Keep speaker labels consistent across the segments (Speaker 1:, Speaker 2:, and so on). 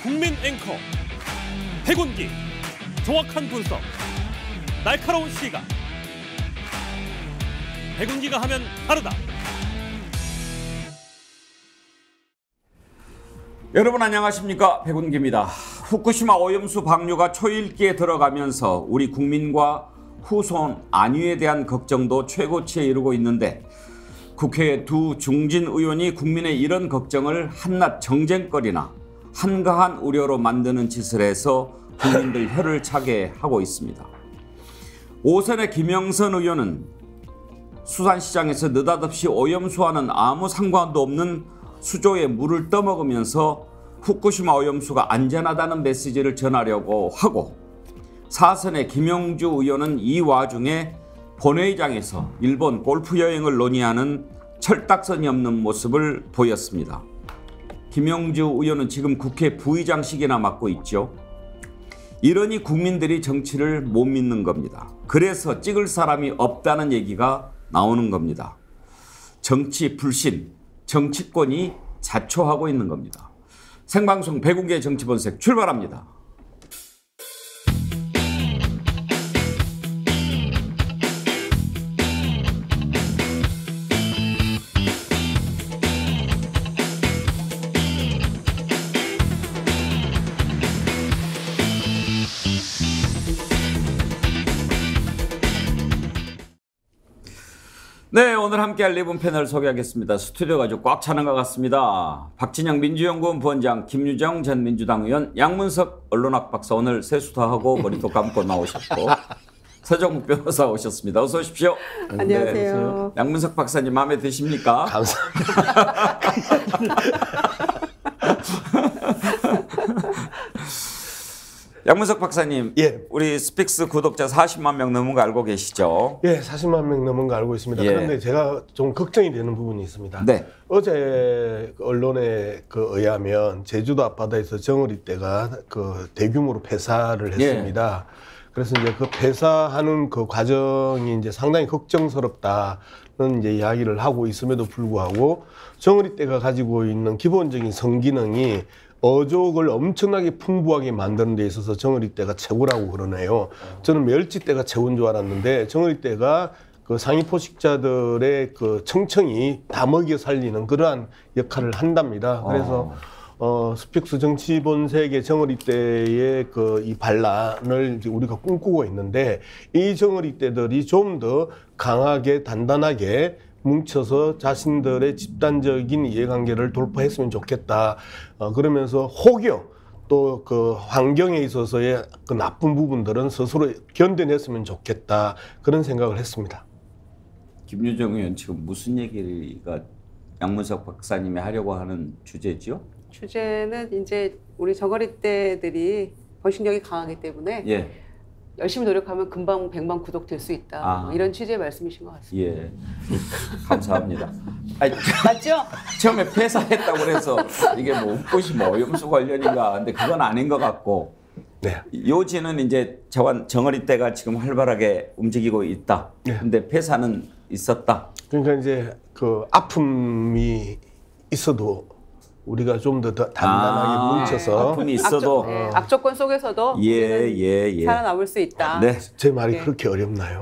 Speaker 1: 국민 앵커 백운기, 정확한 분석, 날카로운 시각. 백운기가 하면 다르다.
Speaker 2: 여러분 안녕하십니까? 백운기입니다. 후쿠시마 오염수 방류가 초읽기에 들어가면서 우리 국민과 후손 안위에 대한 걱정도 최고치에 이르고 있는데, 국회의 두 중진 의원이 국민의 이런 걱정을 한낱 정쟁거리나 한가한 우려로 만드는 짓을 해서 국민들 혀를 차게 하고 있습니다. 5선의 김영선 의원은 수산시장에서 느닷없이 오염수와는 아무 상관도 없는 수조에 물을 떠먹으면서 후쿠시마 오염수가 안전하다는 메시지를 전하려고 하고, 4선의 김영주 의원은 이 와중에 본회의장에서 일본 골프 여행을 논의하는 철딱선이 없는 모습을 보였습니다. 김영주 의원은 지금 국회 부의장식이나 맡고 있죠. 이러니 국민들이 정치를 못 믿는 겁니다. 그래서 찍을 사람이 없다는 얘기가 나오는 겁니다. 정치 불신, 정치권이 자초하고 있는 겁니다. 생방송 백운기의 정치본색 출발합니다. 네, 오늘 함께할 네 분 패널 소개하겠습니다. 스튜디오가 아주 꽉 차는 것 같습니다. 박진영 민주연구원 부원장, 김유정 전 민주당 의원, 양문석 언론학 박사 오늘 세수도 하고 머리도 감고 나오셨고, 서정욱 변호사 오셨습니다. 어서 오십시오.
Speaker 3: 안녕하세요.
Speaker 2: 네, 양문석 박사님 마음에 드십니까?
Speaker 4: 감사합니다.
Speaker 2: 양문석 박사님,
Speaker 4: 예.
Speaker 2: 우리 스픽스 구독자 40만 명 넘은 거 알고 계시죠?
Speaker 4: 예, 40만 명 넘은 거 알고 있습니다.
Speaker 2: 예.
Speaker 4: 그런데 제가 좀 걱정이 되는 부분이 있습니다.
Speaker 2: 네.
Speaker 4: 어제 언론에 의하면 제주도 앞바다에서 정어리 떼가 대규모로 폐사를 했습니다.
Speaker 2: 예.
Speaker 4: 그래서 이제 그 폐사하는 그 과정이 이제 상당히 걱정스럽다는 이제 이야기를 하고 있음에도 불구하고 정어리 떼가 가지고 있는 기본적인 성기능이 어족을 엄청나게 풍부하게 만드는 데 있어서 정어리떼가 최고라고 그러네요. 저는 멸치떼가 최고인 줄 알았는데 정어리떼가 그 상위 포식자들의 그 청청이 다 먹여 살리는 그러한 역할을 한답니다. 그래서 스픽스 정치본색의 정어리떼의 이 반란을 이제 우리가 꿈꾸고 있는데, 이 정어리떼들이 좀 더 강하게 단단하게 뭉쳐서 자신들의 집단적인 이해관계를 돌파했으면 좋겠다. 그러면서 혹여 또 그 환경에 있어서의 그 나쁜 부분들은 스스로 견뎌냈으면 좋겠다. 그런 생각을 했습니다.
Speaker 2: 김유정 의원, 지금 무슨 얘기가 양문석 박사님이 하려고 하는 주제죠?
Speaker 3: 주제는 이제 우리 저거리떼들이 번식력이 강하기 때문에
Speaker 2: 예.
Speaker 3: 열심히 노력하면 금방 100만 구독 될 수 있다. 이런 취지의 말씀이신 것 같습니다.
Speaker 2: 예. 감사합니다. 아니,
Speaker 3: 맞죠?
Speaker 2: 처음에 폐사했다고 그래서 이게 뭐 후쿠시마 오염수 관련인가, 근데 그건 아닌 것 같고,
Speaker 4: 네.
Speaker 2: 요지는 이제 정어리떼가 지금 활발하게 움직이고 있다.
Speaker 4: 네.
Speaker 2: 근데 폐사는 있었다.
Speaker 4: 그러니까 이제 그 아픔이 있어도 우리가 좀 더 단단하게 뭉쳐서
Speaker 2: 아픔이 있어도
Speaker 3: 악조건 속에서도 살아남을 수 있다.
Speaker 2: 네.
Speaker 4: 제 말이 그렇게 어렵나요?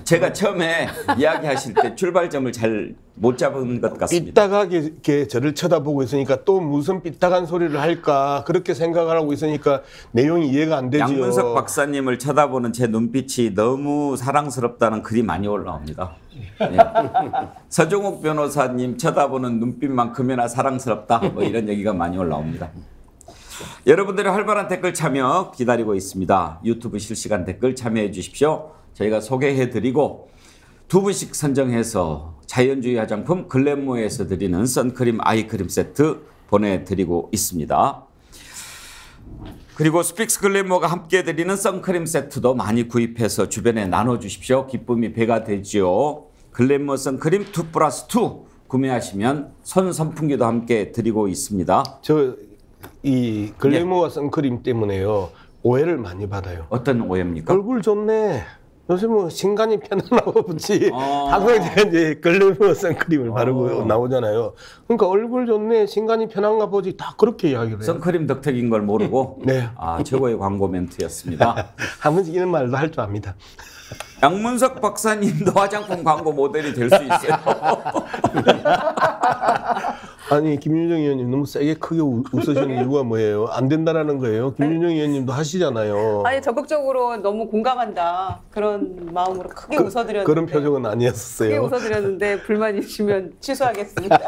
Speaker 2: 제가 처음에 이야기하실 때 출발점을 잘 못 잡은 것 같습니다.
Speaker 4: 삐딱하게 저를 쳐다보고 있으니까 또 무슨 삐딱한 소리를 할까 그렇게 생각을 하고 있으니까 내용이 이해가 안 되죠.
Speaker 2: 양문석 박사님을 쳐다보는 제 눈빛이 너무 사랑스럽다는 글이 많이 올라옵니다. 네. 서정욱 변호사님 쳐다보는 눈빛만큼이나 사랑스럽다, 뭐 이런 얘기가 많이 올라옵니다. 여러분들의 활발한 댓글 참여 기다리고 있습니다. 유튜브 실시간 댓글 참여해 주십시오. 저희가 소개해드리고 두 분씩 선정해서 자연주의 화장품 글램모에서 드리는 선크림 아이크림 세트 보내드리고 있습니다. 그리고 스픽스 글램모가 함께 드리는 선크림 세트도 많이 구입해서 주변에 나눠주십시오. 기쁨이 배가 되죠. 글램모 선크림 2+2 구매하시면 손 선풍기도 함께 드리고 있습니다.
Speaker 4: 이 글래모와 선크림 때문에요, 오해를 많이 받아요.
Speaker 2: 어떤 오해입니까?
Speaker 4: 얼굴 좋네. 요새 뭐 신간이 편안하고 보지 항상 제가 이제 글래머 선크림을 바르고 나오잖아요. 그러니까 얼굴 좋네, 신간이 편한가 보지 다 그렇게 이야기를 해요.
Speaker 2: 선크림 덕택인 걸 모르고
Speaker 4: 네.
Speaker 2: 최고의 광고 멘트였습니다.
Speaker 4: 한 번씩 이런 말도 할 줄 압니다.
Speaker 2: 양문석 박사님도 화장품 광고 모델이 될 수 있어요.
Speaker 4: 아니 김윤정 의원님 너무 세게 크게 웃으시는 이유가 뭐예요? 안 된다라는 거예요? 김윤정 의원님도 하시잖아요.
Speaker 3: 아니 적극적으로 너무 공감한다 그런 마음으로 크게 웃어드렸는데
Speaker 4: 그런 표정은 아니었어요.
Speaker 3: 크게 웃어드렸는데 불만 있으면 취소하겠습니다.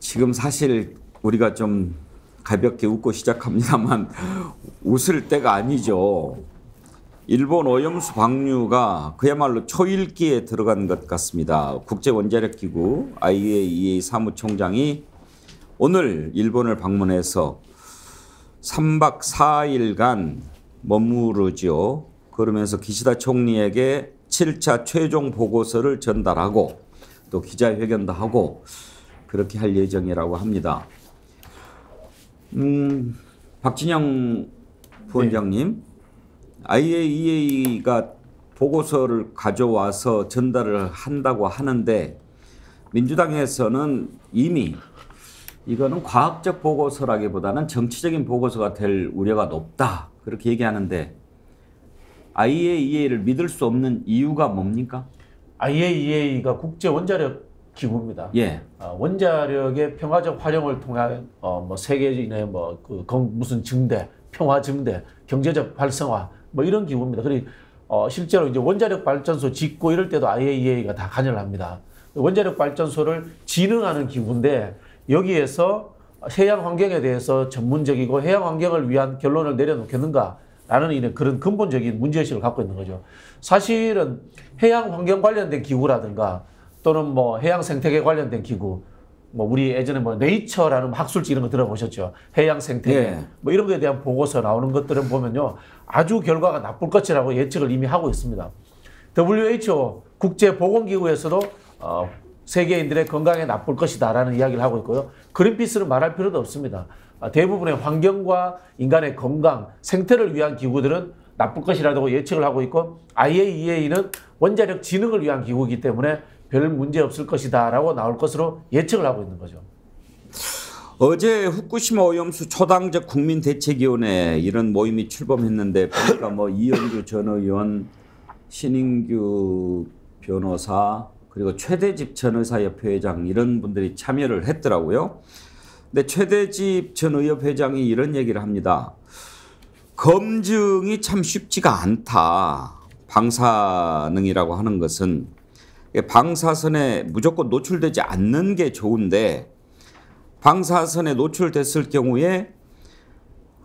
Speaker 2: 지금 사실 우리가 좀 가볍게 웃고 시작합니다만 웃을 때가 아니죠. 일본 오염수 방류가 그야말로 초일기에 들어간 것 같습니다. 국제원자력기구 IAEA 사무총장이 오늘 일본을 방문해서 3박 4일간 머무르죠. 그러면서 기시다 총리에게 7차 최종 보고서를 전달하고 또 기자회견도 하고 그렇게 할 예정이라고 합니다. 박진영 부원장님, IAEA가 보고서를 가져와서 전달을 한다고 하는데 민주당에서는 이미 이거는 과학적 보고서라기보다는 정치적인 보고서가 될 우려가 높다 그렇게 얘기하는데 IAEA를 믿을 수 없는 이유가 뭡니까?
Speaker 5: IAEA가 국제 원자력 기구입니다.
Speaker 2: 예.
Speaker 5: 원자력의 평화적 활용을 통한 뭐 세계인의 무슨 증대, 평화 증대, 경제적 활성화 뭐 이런 기구입니다. 그리고 실제로 이제 원자력 발전소 짓고 이럴 때도 IAEA가 다 관여를 합니다. 원자력 발전소를 진흥하는 기구인데 여기에서 해양 환경에 대해서 전문적이고 해양 환경을 위한 결론을 내려놓겠는가라는 그런 근본적인 문제의식을 갖고 있는 거죠. 사실은 해양 환경 관련된 기구라든가 또는 뭐 해양 생태계 관련된 기구, 뭐 우리 예전에 뭐 네이처라는 학술지 이런 거 들어보셨죠? 해양 생태계
Speaker 2: 예.
Speaker 5: 뭐 이런 거에 대한 보고서 나오는 것들은 보면요 아주 결과가 나쁠 것이라고 예측을 이미 하고 있습니다. WHO 국제보건기구에서도 세계인들의 건강에 나쁠 것이다라는 이야기를 하고 있고요. 그린피스는 말할 필요도 없습니다. 대부분의 환경과 인간의 건강, 생태를 위한 기구들은 나쁠 것이라고 예측을 하고 있고 IAEA는 원자력 진흥을 위한 기구이기 때문에 별 문제 없을 것이다라고 나올 것으로 예측을 하고 있는 거죠.
Speaker 2: 어제 후쿠시마 오염수 초당적 국민대책위원회 이런 모임이 출범했는데 보니까 뭐 이현주 전 의원, 신인규 변호사 그리고 최대집 전 의사협회 회장 이런 분들이 참여를 했더라고요. 근데 최대집 전 의협 회장이 이런 얘기를 합니다. 검증이 참 쉽지가 않다. 방사능이라고 하는 것은 방사선에 무조건 노출되지 않는 게 좋은데 방사선에 노출됐을 경우에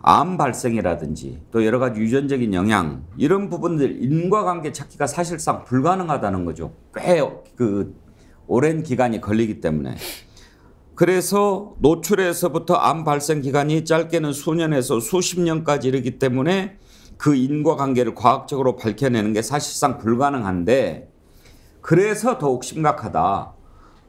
Speaker 2: 암 발생이라든지 또 여러 가지 유전적인 영향 이런 부분들 인과관계 찾기가 사실상 불가능하다는 거죠. 꽤 오랜 기간이 걸리기 때문에. 그래서 노출에서부터 암 발생 기간이 짧게는 수년에서 수십 년까지 이르기 때문에 그 인과관계를 과학적으로 밝혀내는 게 사실상 불가능한데 그래서 더욱 심각하다.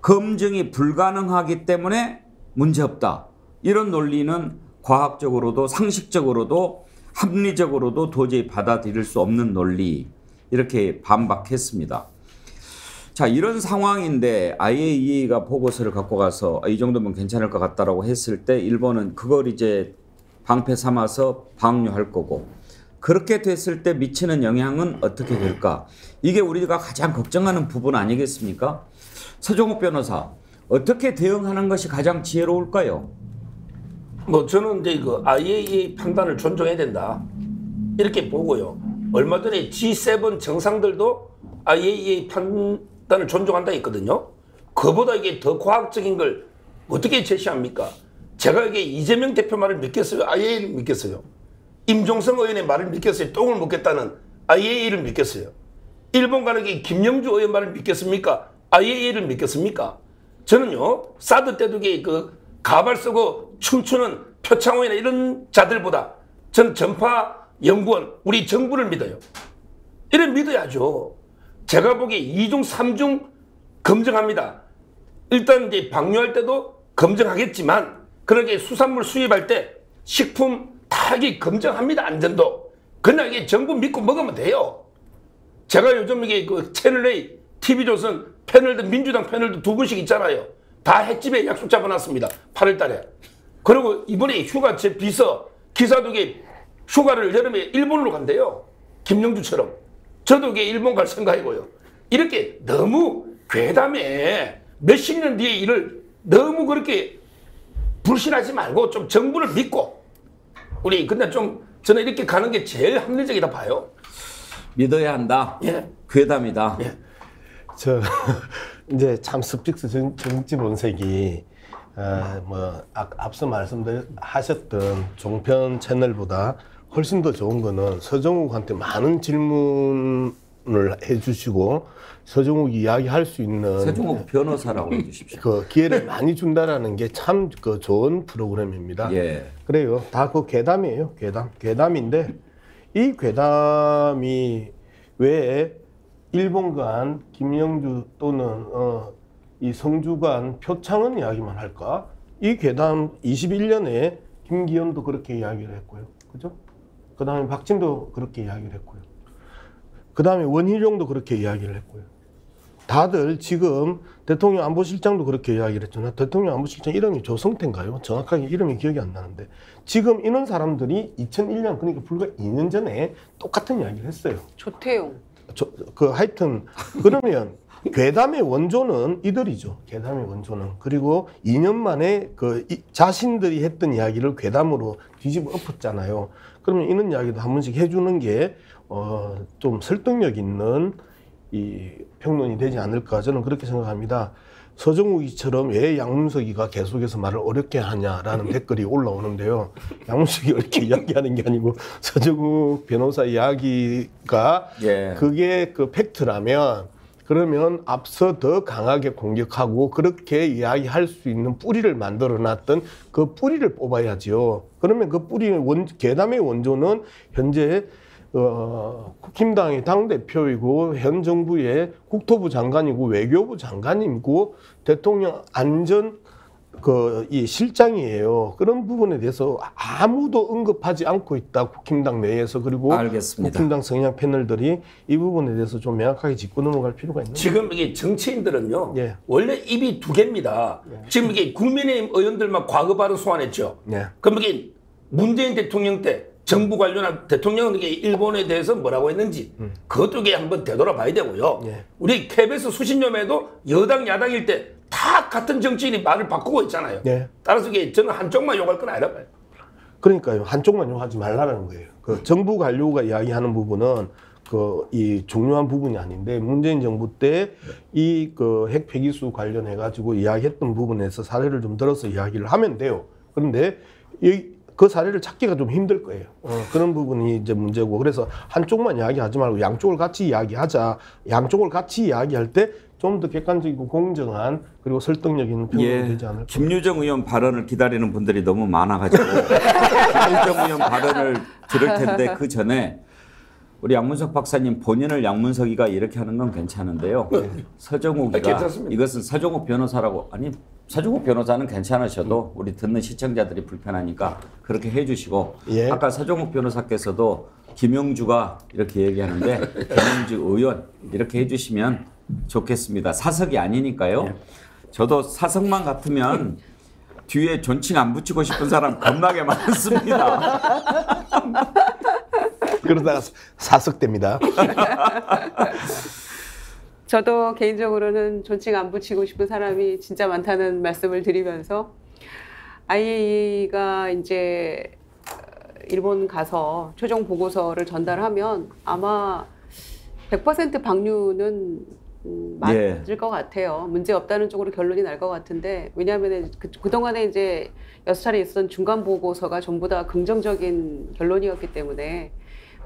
Speaker 2: 검증이 불가능하기 때문에 문제없다. 이런 논리는 과학적으로도 상식적으로도 합리적으로도 도저히 받아들일 수 없는 논리 이렇게 반박했습니다. 자, 이런 상황인데 IAEA가 보고서를 갖고 가서 이 정도면 괜찮을 것 같다라고 했을 때 일본은 그걸 이제 방패 삼아서 방류할 거고 그렇게 됐을 때 미치는 영향은 어떻게 될까? 이게 우리가 가장 걱정하는 부분 아니겠습니까? 서정욱 변호사, 어떻게 대응하는 것이 가장 지혜로울까요?
Speaker 6: 뭐 저는 이제 그 IAEA 판단을 존중해야 된다 이렇게 보고요. 얼마 전에 G7 정상들도 IAEA 판단을 존중한다 했거든요. 그보다 이게 더 과학적인 걸 어떻게 제시합니까? 제가 이게 이재명 대표 말을 믿겠어요? IAEA를 믿겠어요? 임종성 의원의 말을 믿겠어요? 똥을 먹겠다는 IAEA를 믿겠어요? 일본 가는 게 김영주 의원 말을 믿겠습니까? IAEA를 믿겠습니까? 저는요 사드 때도 그 가발 쓰고 춤추는 표창원이나 이런 자들보다 저는 전파 연구원 우리 정부를 믿어요. 이를 믿어야죠. 제가 보기에 2중 3중 검증합니다. 일단 이제 방류할 때도 검증하겠지만 그렇게 수산물 수입할 때 식품 타기 검증합니다. 안전도. 그냥 이게 정부 믿고 먹으면 돼요. 제가 요즘 이게 그 채널A, TV조선 패널도 민주당 패널도 2분씩 있잖아요. 다 횟집에 약속 잡아놨습니다. 8월 달에. 그리고 이번에 휴가 제 비서 기사도 이게 휴가를 여름에 일본으로 간대요. 김영주처럼. 저도 이게 일본 갈 생각이고요. 이렇게 너무 괴담에 몇십 년 뒤에 일을 너무 그렇게 불신하지 말고 좀 정부를 믿고 우리 근데 좀 저는 이렇게 가는 게 제일 합리적이다 봐요.
Speaker 2: 믿어야 한다.
Speaker 6: 예.
Speaker 2: 괴담이다.
Speaker 6: 예.
Speaker 4: 저 이제 참 스픽스 정치 본색이 앞서 말씀하셨던 종편 채널보다 훨씬 더 좋은 거는 서정욱한테 많은 질문을 해주시고 서정욱이 이야기할 수 있는
Speaker 2: 서정욱 변호사라고 해주십시오.
Speaker 4: 그 기회를 많이 준다라는 게 참 그 좋은 프로그램입니다.
Speaker 2: 예.
Speaker 4: 그래요. 다 그 괴담이에요. 괴담인데 이 괴담이 왜 일본 간 김영주 또는 이 성주 간 표창원 이야기만 할까? 이 괴담 21년에 김기현도 그렇게 이야기를 했고요. 그죠? 그 다음에 박진도 그렇게 이야기를 했고요. 그 다음에 원희룡도 그렇게 이야기를 했고요. 다들 지금 대통령 안보실장도 그렇게 이야기를 했잖아요. 대통령 안보실장 이름이 조성태인가요? 정확하게 이름이 기억이 안 나는데 지금 이런 사람들이 2001년 그러니까 불과 2년 전에 똑같은 이야기를 했어요.
Speaker 3: 조태용.
Speaker 4: 하여튼 그러면 괴담의 원조는 이들이죠. 괴담의 원조는. 그리고 2년 만에 자신들이 했던 이야기를 괴담으로 뒤집어 엎었잖아요. 그러면 이런 이야기도 한 번씩 해주는 게 좀 설득력 있는 이 평론이 되지 않을까 저는 그렇게 생각합니다. 서정욱이처럼 왜 양문석이가 계속해서 말을 어렵게 하냐라는 댓글이 올라오는데요. 양문석이 어렵게 이야기하는 게 아니고 서정욱 변호사 이야기가
Speaker 2: 예.
Speaker 4: 그게 그 팩트라면 그러면 앞서 더 강하게 공격하고 그렇게 이야기할 수 있는 뿌리를 만들어놨던 그 뿌리를 뽑아야죠. 그러면 그 뿌리는 괴담의 원조는 현재 국힘당의 당대표이고 현 정부의 국토부 장관이고 외교부 장관이고 대통령 안전 이 실장이에요. 그런 부분에 대해서 아무도 언급하지 않고 있다. 국힘당 내에서 그리고
Speaker 2: 알겠습니다.
Speaker 4: 국힘당 성향 패널들이 이 부분에 대해서 좀 명확하게 짚고 넘어갈 필요가 있는
Speaker 6: 지금 이게 정치인들은요.
Speaker 4: 예.
Speaker 6: 원래 입이 2개입니다. 지금 이게 국민의힘 의원들만 과거 발언 소환했죠.
Speaker 4: 예.
Speaker 6: 그럼 이게 문재인 대통령 때 정부 관련한 대통령은 이게 일본에 대해서 뭐라고 했는지 그것도 이게 한번 되돌아봐야 되고요.
Speaker 4: 예.
Speaker 6: 우리 KBS 수십 년에도 여당 야당일 때 다 같은 정치인이 말을 바꾸고 있잖아요.
Speaker 4: 예.
Speaker 6: 따라서 이게 저는 한쪽만 욕할 건 아니라 봐요.
Speaker 4: 그러니까요. 한쪽만 욕하지 말라는 거예요. 그 정부 관료가 이야기하는 부분은 이 중요한 부분이 아닌데 문재인 정부 때 이 핵 폐기수 관련해 가지고 이야기했던 부분에서 사례를 좀 들어서 이야기를 하면 돼요. 그런데 그 사례를 찾기가 좀 힘들 거예요. 그런 부분이 이제 문제고 그래서 한쪽만 이야기하지 말고 양쪽을 같이 이야기하자. 양쪽을 같이 이야기할 때 좀 더 객관적이고 공정한 그리고 설득력 있는 평론이 되지 않을까.
Speaker 2: 김유정 의원 발언을 기다리는 분들이 너무 많아가지고 김유정 의원 발언을 들을 텐데 그 전에 우리 양문석 박사님 본인을 양문석이가 이렇게 하는 건 괜찮은데요. 서정욱이가
Speaker 6: 괜찮습니다.
Speaker 2: 이것은 서정욱 변호사라고 서정욱 변호사는 괜찮으셔도 우리 듣는 시청자들이 불편하니까 그렇게 해주시고
Speaker 4: 예.
Speaker 2: 아까 서정욱 변호사께서도 김영주가 이렇게 얘기하는데 김영주 의원 이렇게 해주시면 좋겠습니다. 사석이 아니니까요. 저도 사석만 같으면 뒤에 존칭 안 붙이고 싶은 사람 겁나게 많습니다.
Speaker 4: 그러다가 사석됩니다.
Speaker 3: 저도 개인적으로는 존칭 안 붙이고 싶은 사람이 진짜 많다는 말씀을 드리면서 IAEA가 이제 일본 가서 최종 보고서를 전달하면 아마 100% 방류는 맞을 것 같아요. 문제 없다는 쪽으로 결론이 날 것 같은데 왜냐하면 그동안에 이제 6차례 있었던 중간 보고서가 전부 다 긍정적인 결론이었기 때문에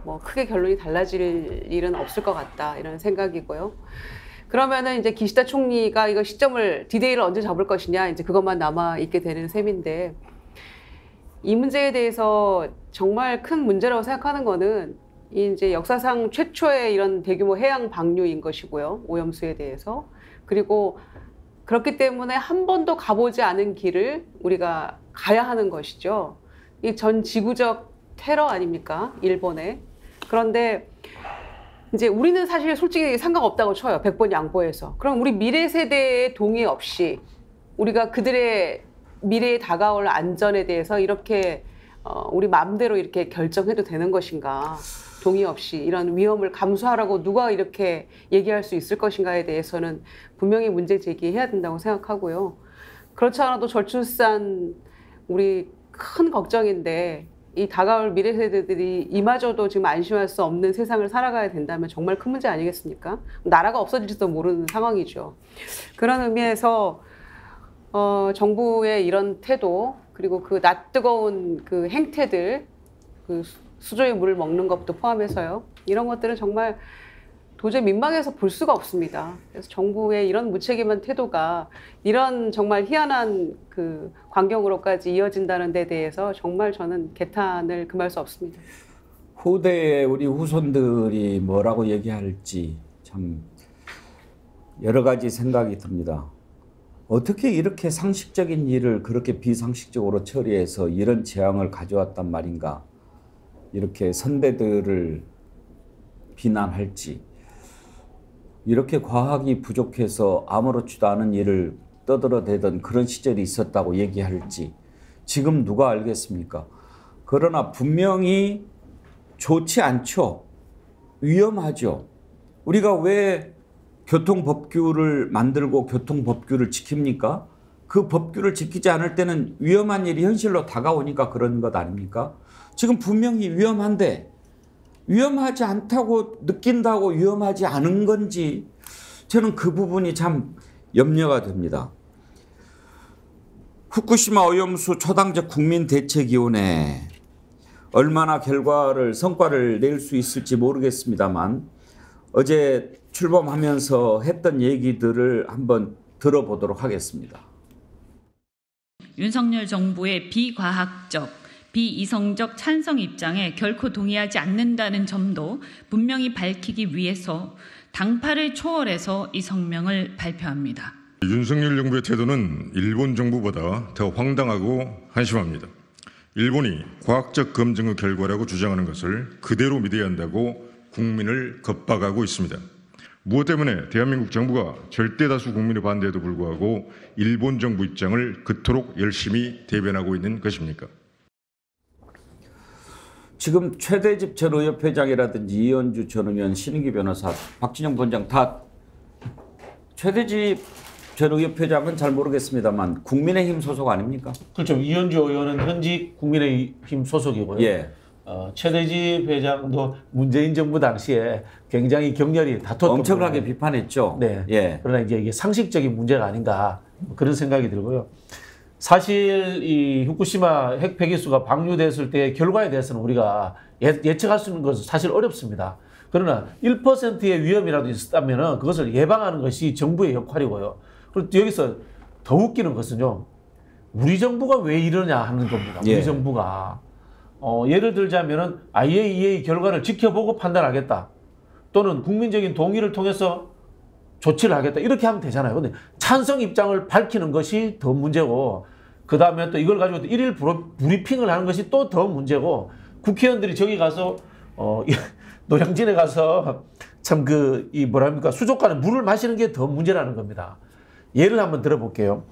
Speaker 3: 뭐 크게 결론이 달라질 일은 없을 것 같다 이런 생각이고요. 그러면은 이제 기시다 총리가 이거 시점을 디데이를 언제 잡을 것이냐 이제 그것만 남아 있게 되는 셈인데 이 문제에 대해서 정말 큰 문제라고 생각하는 거는 이제 역사상 최초의 이런 대규모 해양 방류인 것이고요. 오염수에 대해서. 그리고 그렇기 때문에 한 번도 가보지 않은 길을 우리가 가야 하는 것이죠. 이 전 지구적 테러 아닙니까? 일본에. 그런데 이제 우리는 사실 솔직히 상관없다고 쳐요. 100번 양보해서. 그럼 우리 미래 세대의 동의 없이 우리가 그들의 미래에 다가올 안전에 대해서 이렇게 우리 마음대로 이렇게 결정해도 되는 것인가? 동의 없이 이런 위험을 감수하라고 누가 이렇게 얘기할 수 있을 것인가에 대해서는 분명히 문제 제기해야 된다고 생각하고요. 그렇지 않아도 저출산 우리 큰 걱정인데 이 다가올 미래 세대들이 이마저도 지금 안심할 수 없는 세상을 살아가야 된다면 정말 큰 문제 아니겠습니까? 나라가 없어질지도 모르는 상황이죠. 그런 의미에서 정부의 이런 태도 그리고 그 낯뜨거운 그 행태들 그 수조의 물을 먹는 것도 포함해서요. 이런 것들은 정말 도저히 민망해서 볼 수가 없습니다. 그래서 정부의 이런 무책임한 태도가 이런 정말 희한한 그 광경으로까지 이어진다는 데 대해서 정말 저는 개탄을 금할 수 없습니다.
Speaker 2: 후대에 우리 후손들이 뭐라고 얘기할지 참 여러 가지 생각이 듭니다. 어떻게 이렇게 상식적인 일을 그렇게 비상식적으로 처리해서 이런 재앙을 가져왔단 말인가? 이렇게 선배들을 비난할지, 이렇게 과학이 부족해서 아무렇지도 않은 일을 떠들어대던 그런 시절이 있었다고 얘기할지 지금 누가 알겠습니까? 그러나 분명히 좋지 않죠. 위험하죠. 우리가 왜 교통법규를 만들고 교통법규를 지킵니까? 그 법규를 지키지 않을 때는 위험한 일이 현실로 다가오니까 그런 것 아닙니까? 지금 분명히 위험한데 위험하지 않다고 느낀다고 위험하지 않은 건지 저는 그 부분이 참 염려가 됩니다. 후쿠시마 오염수 초당적 국민대책위원회 얼마나 성과를 낼 수 있을지 모르겠습니다만 어제 출범하면서 했던 얘기들을 한번 들어보도록 하겠습니다.
Speaker 7: 윤석열 정부의 비과학적, 비이성적 찬성 입장에 결코 동의하지 않는다는 점도 분명히 밝히기 위해서 당파를 초월해서 이 성명을 발표합니다.
Speaker 8: 윤석열 정부의 태도는 일본 정부보다 더 황당하고 한심합니다. 일본이 과학적 검증의 결과라고 주장하는 것을 그대로 믿어야 한다고 국민을 겁박하고 있습니다. 무엇 때문에 대한민국 정부가 절대 다수 국민의 반대에도 불구하고 일본 정부 입장을 그토록 열심히 대변하고 있는 것입니까?
Speaker 2: 지금 최대집 전 의협회장이라든지 이현주 전 의원, 신인기 변호사, 박진영 본장 다 최대집 전 의협회장은 잘 모르겠습니다만 국민의힘 소속 아닙니까?
Speaker 5: 그렇죠. 이현주 의원은 현직 국민의힘 소속이고요.
Speaker 2: 예.
Speaker 5: 최대집 회장도 문재인 정부 당시에 굉장히 격렬히 다퉜던
Speaker 2: 엄청나게
Speaker 5: 부분에,
Speaker 2: 비판했죠.
Speaker 5: 네.
Speaker 2: 예.
Speaker 5: 그러나 이제 이게 상식적인 문제가 아닌가 그런 생각이 들고요. 사실 이 후쿠시마 핵 폐기수가 방류됐을 때의 결과에 대해서는 우리가 예측할 수 있는 것은 사실 어렵습니다. 그러나 1%의 위험이라도 있었다면 그것을 예방하는 것이 정부의 역할이고요. 그리고 여기서 더 웃기는 것은요. 우리 정부가 왜 이러냐 하는 겁니다. 우리
Speaker 2: 예.
Speaker 5: 정부가. 예를 들자면은 IAEA 결과를 지켜보고 판단하겠다. 또는 국민적인 동의를 통해서 조치를 하겠다. 이렇게 하면 되잖아요. 근데 찬성 입장을 밝히는 것이 더 문제고, 그 다음에 또 이걸 가지고 일일 브리핑을 하는 것이 또 더 문제고, 국회의원들이 저기 가서, 노량진에 가서 참 뭐랍니까, 수족관에 물을 마시는 게 더 문제라는 겁니다. 예를 한번 들어볼게요.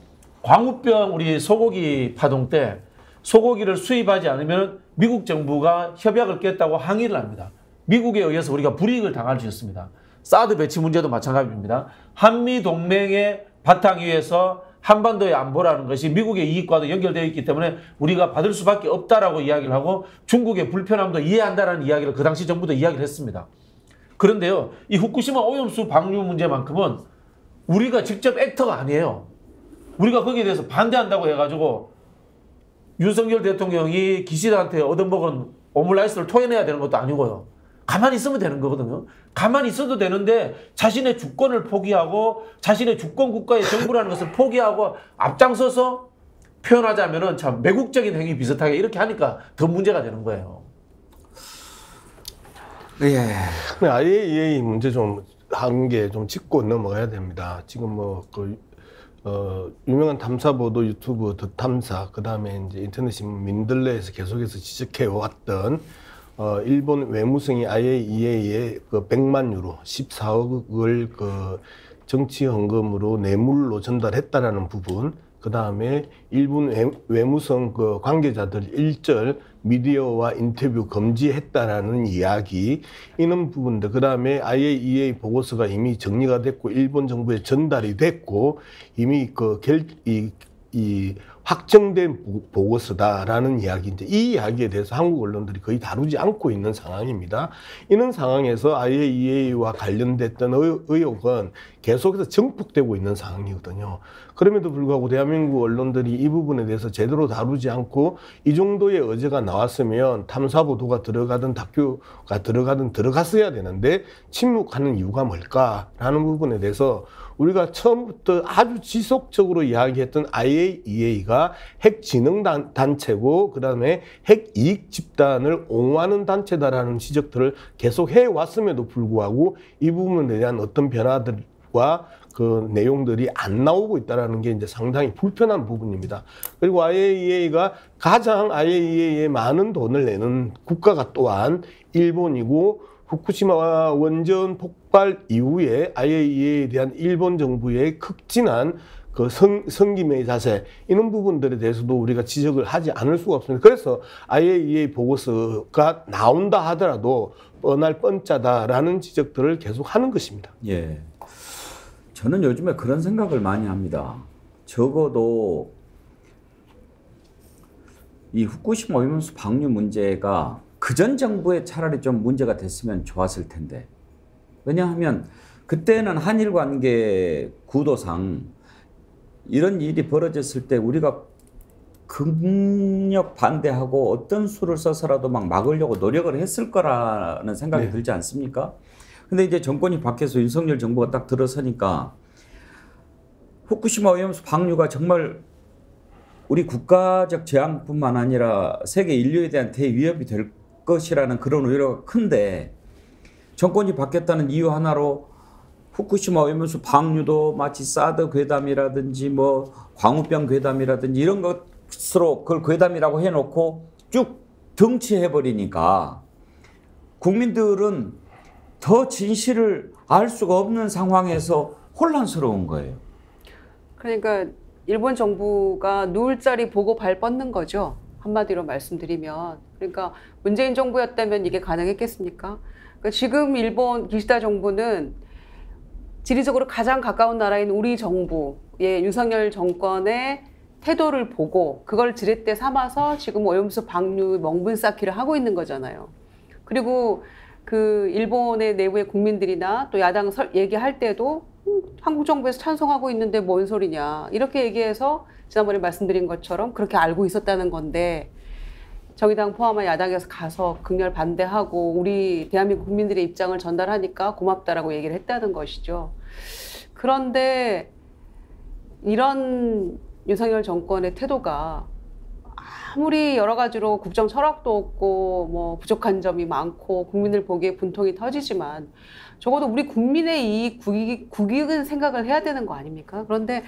Speaker 5: 광우병 우리 소고기 파동 때 소고기를 수입하지 않으면 미국 정부가 협약을 깼다고 항의를 합니다. 미국에 의해서 우리가 불이익을 당할 수 있습니다. 사드 배치 문제도 마찬가지입니다. 한미 동맹의 바탕 위에서 한반도의 안보라는 것이 미국의 이익과도 연결되어 있기 때문에 우리가 받을 수밖에 없다라고 이야기를 하고 중국의 불편함도 이해한다라는 이야기를 그 당시 정부도 이야기를 했습니다. 그런데요, 이 후쿠시마 오염수 방류 문제만큼은 우리가 직접 액터가 아니에요. 우리가 거기에 대해서 반대한다고 해가지고 윤석열 대통령이 기시다한테 얻어먹은 오믈라이스를 토해내야 되는 것도 아니고요. 가만히 있으면 되는 거거든요. 가만히 있어도 되는데 자신의 주권을 포기하고 자신의 주권 국가의 정부라는 것을 포기하고 앞장서서 표현하자면은 참 매국적인 행위 비슷하게 이렇게 하니까 더 문제가 되는 거예요.
Speaker 2: 예.
Speaker 4: IAEA 문제 좀 한 개 좀 짚고 넘어가야 됩니다. 지금 유명한 탐사보도 유튜브 더 탐사, 그 다음에 이제 인터넷 신문 민들레에서 계속해서 지적해 왔던 일본 외무성이 IAEA에 그 100만 유로, 14억을 그 정치 헌금으로 뇌물로 전달했다라는 부분, 그 다음에 일본 외무성 그 관계자들 일절 미디어와 인터뷰 금지했다라는 이야기, 이런 부분들, 그 다음에 IAEA 보고서가 이미 정리가 됐고 일본 정부에 전달이 됐고 이미 이 확정된 보고서다라는 이야기인데, 이 이야기에 대해서 한국 언론들이 거의 다루지 않고 있는 상황입니다. 이런 상황에서 IAEA와 관련됐던 의혹은 계속해서 증폭되고 있는 상황이거든요. 그럼에도 불구하고 대한민국 언론들이 이 부분에 대해서 제대로 다루지 않고, 이 정도의 의제가 나왔으면 탐사보도가 들어가든 다큐가 들어가든 들어갔어야 되는데 침묵하는 이유가 뭘까라는 부분에 대해서 우리가 처음부터 아주 지속적으로 이야기했던 IAEA가 핵진흥단체고 그다음에 핵이익 집단을 옹호하는 단체다라는 지적들을 계속 해왔음에도 불구하고 이 부분에 대한 어떤 변화들과 그 내용들이 안 나오고 있다는 게 이제 상당히 불편한 부분입니다. 그리고 IAEA가 가장 IAEA에 많은 돈을 내는 국가가 또한 일본이고, 후쿠시마 원전 폭발 이후에 IAEA에 대한 일본 정부의 극진한 그 성김의 자세, 이런 부분들에 대해서도 우리가 지적을 하지 않을 수가 없습니다. 그래서 IAEA 보고서가 나온다 하더라도 뻔할 뻔짜다라는 지적들을 계속 하는 것입니다.
Speaker 2: 예. 저는 요즘에 그런 생각을 많이 합니다. 적어도 이 후쿠시마 오염수 방류 문제가 그전 정부에 차라리 좀 문제가 됐으면 좋았을 텐데, 왜냐하면 그때는 한일 관계 구도상 이런 일이 벌어졌을 때 우리가 극력 반대하고 어떤 수를 써서라도 막 막으려고 노력을 했을 거라는 생각이 들지 않습니까? 근데 이제 정권이 바뀌어서 윤석열 정부가 딱 들어서니까 후쿠시마 오염수 방류가 정말 우리 국가적 재앙뿐만 아니라 세계 인류에 대한 대위협이 될 것이라는 그런 우려가 큰데, 정권이 바뀌었다는 이유 하나로 후쿠시마 오염수 방류도 마치 사드 괴담이라든지 뭐 광우병 괴담이라든지 이런 것으로 그걸 괴담이라고 해놓고 쭉 등치해버리니까 국민들은 더 진실을 알 수가 없는 상황에서 혼란스러운 거예요.
Speaker 3: 그러니까 일본 정부가 누울 자리 보고 발 뻗는 거죠. 한마디로 말씀드리면. 그러니까 문재인 정부였다면 이게 가능했겠습니까? 그러니까 지금 일본 기시다 정부는 지리적으로 가장 가까운 나라인 우리 정부의 윤석열 정권의 태도를 보고 그걸 지렛대 삼아서 지금 오염수 방류 멍분 쌓기를 하고 있는 거잖아요. 그리고 그 일본의 내부의 국민들이나 또 야당 얘기할 때도 한국 정부에서 찬성하고 있는데 뭔 소리냐 이렇게 얘기해서 지난번에 말씀드린 것처럼 그렇게 알고 있었다는 건데, 정의당 포함한 야당에서 가서 극렬 반대하고 우리 대한민국 국민들의 입장을 전달하니까 고맙다라고 얘기를 했다는 것이죠. 그런데 이런 윤석열 정권의 태도가 아무리 여러 가지로 국정 철학도 없고 뭐 부족한 점이 많고 국민들 보기에 분통이 터지지만 적어도 우리 국민의 이익, 국익은 생각을 해야 되는 거 아닙니까? 그런데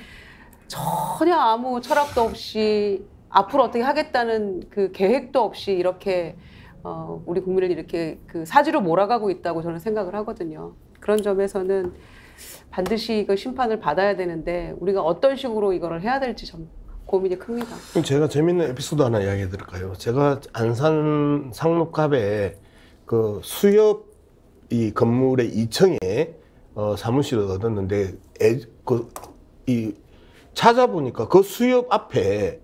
Speaker 3: 전혀 아무 철학도 없이 앞으로 어떻게 하겠다는 그 계획도 없이 이렇게 우리 국민을 이렇게 그 사지로 몰아가고 있다고 저는 생각을 하거든요. 그런 점에서는 반드시 이거 심판을 받아야 되는데 우리가 어떤 식으로 이거를 해야 될지 좀 고민이 큽니다.
Speaker 4: 제가 재밌는 에피소드 하나 이야기해 드릴까요? 제가 안산 상록갑에 그 수협 이 건물의 2층에 사무실을 얻었는데 찾아보니까 그 수협 앞에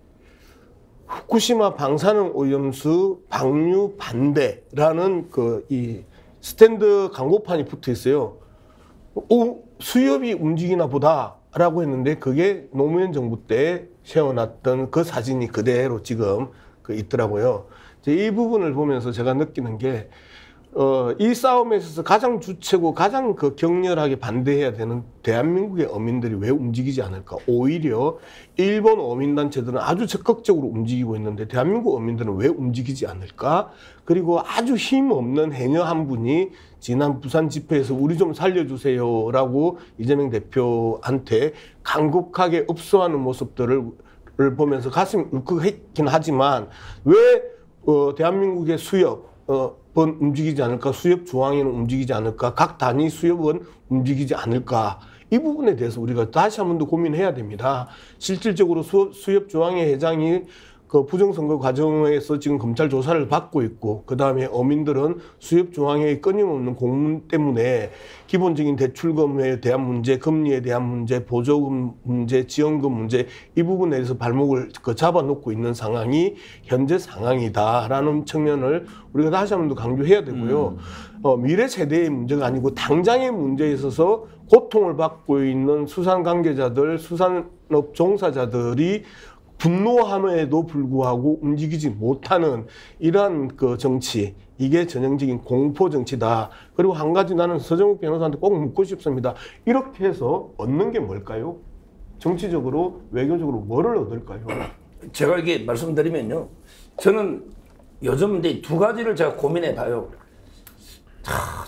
Speaker 4: 후쿠시마 방사능 오염수 방류 반대라는 이 스탠드 광고판이 붙어 있어요. 수협이 움직이나 보다라고 했는데 그게 노무현 정부 때 세워놨던 그 사진이 그대로 지금 있더라고요. 이 부분을 보면서 제가 느끼는 게 이 싸움에 있어서 가장 주체고 가장 격렬하게 반대해야 되는 대한민국의 어민들이 왜 움직이지 않을까? 오히려 일본 어민단체들은 아주 적극적으로 움직이고 있는데 대한민국 어민들은 왜 움직이지 않을까? 그리고 아주 힘없는 해녀 한 분이 지난 부산 집회에서 우리 좀 살려주세요라고 이재명 대표한테 간곡하게 업소하는 모습들을 보면서 가슴이 울컥했긴 하지만 왜 대한민국의 수협 움직이지 않을까, 수협 조항에는 움직이지 않을까, 각 단위 수협은 움직이지 않을까, 이 부분에 대해서 우리가 다시 한 번 더 고민해야 됩니다. 실질적으로 수협 조항의 해당이 그 부정선거 과정에서 지금 검찰 조사를 받고 있고, 그 다음에 어민들은 수협 조항의 끊임없는 공문 때문에 기본적인 대출금에 대한 문제, 금리에 대한 문제, 보조금 문제, 지원금 문제, 이 부분에 대해서 발목을 잡아놓고 있는 상황이 현재 상황이다라는 측면을 우리가 다시 한 번 더 강조해야 되고요. 미래 세대의 문제가 아니고 당장의 문제에 있어서 고통을 받고 있는 수산 관계자들, 수산업 종사자들이 분노함에도 불구하고 움직이지 못하는 이러한 그 정치, 이게 전형적인 공포 정치다. 그리고 한 가지 나는 서정욱 변호사한테 꼭 묻고 싶습니다. 이렇게 해서 얻는 게 뭘까요? 정치적으로, 외교적으로 뭐를 얻을까요?
Speaker 6: 제가 이게 말씀드리면요, 저는 요즘 이제 두 가지를 제가 고민해 봐요.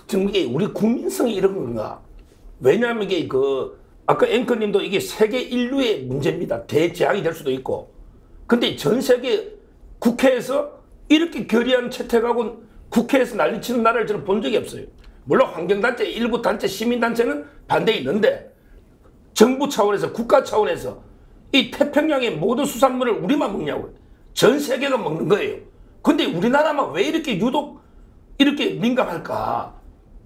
Speaker 6: 지금 이게 우리 국민성이 이런 건가? 왜냐하면 이게 아까 앵커님도 이게 세계 인류의 문제입니다. 대재앙이 될 수도 있고. 근데 전 세계 국회에서 이렇게 결의안 채택하고 국회에서 난리치는 나라를 저는 본 적이 없어요. 물론 환경단체, 일부 단체, 시민단체는 반대에 있는데 정부 차원에서, 국가 차원에서 이 태평양의 모든 수산물을 우리만 먹냐고요. 전 세계가 먹는 거예요. 근데 우리나라만 왜 이렇게 유독 이렇게 민감할까?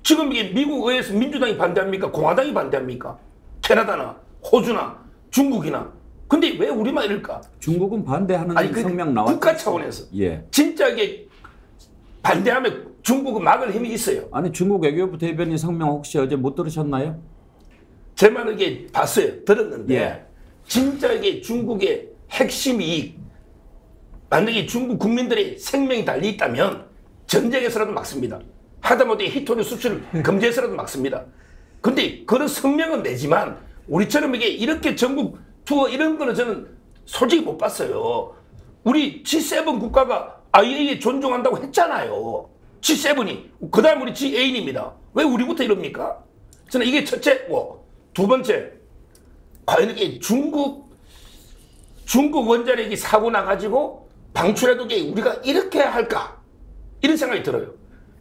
Speaker 6: 지금 이게 미국 의회에서 민주당이 반대합니까? 공화당이 반대합니까? 캐나다나 호주나 중국이나. 근데 왜 우리만 이럴까?
Speaker 2: 중국은 반대하는 성명 나왔죠.
Speaker 6: 국가 차원에서.
Speaker 2: 예.
Speaker 6: 진짜 이게 반대하면 중국은 막을 힘이 있어요.
Speaker 2: 아니 중국 외교부 대변인 성명 혹시 어제 못 들으셨나요?
Speaker 6: 제 말은 이게 봤어요. 들었는데
Speaker 2: 예.
Speaker 6: 진짜 이게 중국의 핵심 이익, 만약에 중국 국민들의 생명이 달려 있다면 전쟁에서라도 막습니다. 하다못해 히토류 수출 금지해서라도 막습니다. 근데 그런 성명은 내지만 우리처럼 이렇게 전국 투어 이런 거는 저는 솔직히 못 봤어요. 우리 G7 국가가 IAEA 존중한다고 했잖아요. G7이. 그 다음 우리 G8입니다. 왜 우리부터 이럽니까? 저는 이게 첫째고, 두 번째, 과연 이게 중국 원자력이 사고 나가지고 방출해도 우리가 이렇게 할까? 이런 생각이 들어요.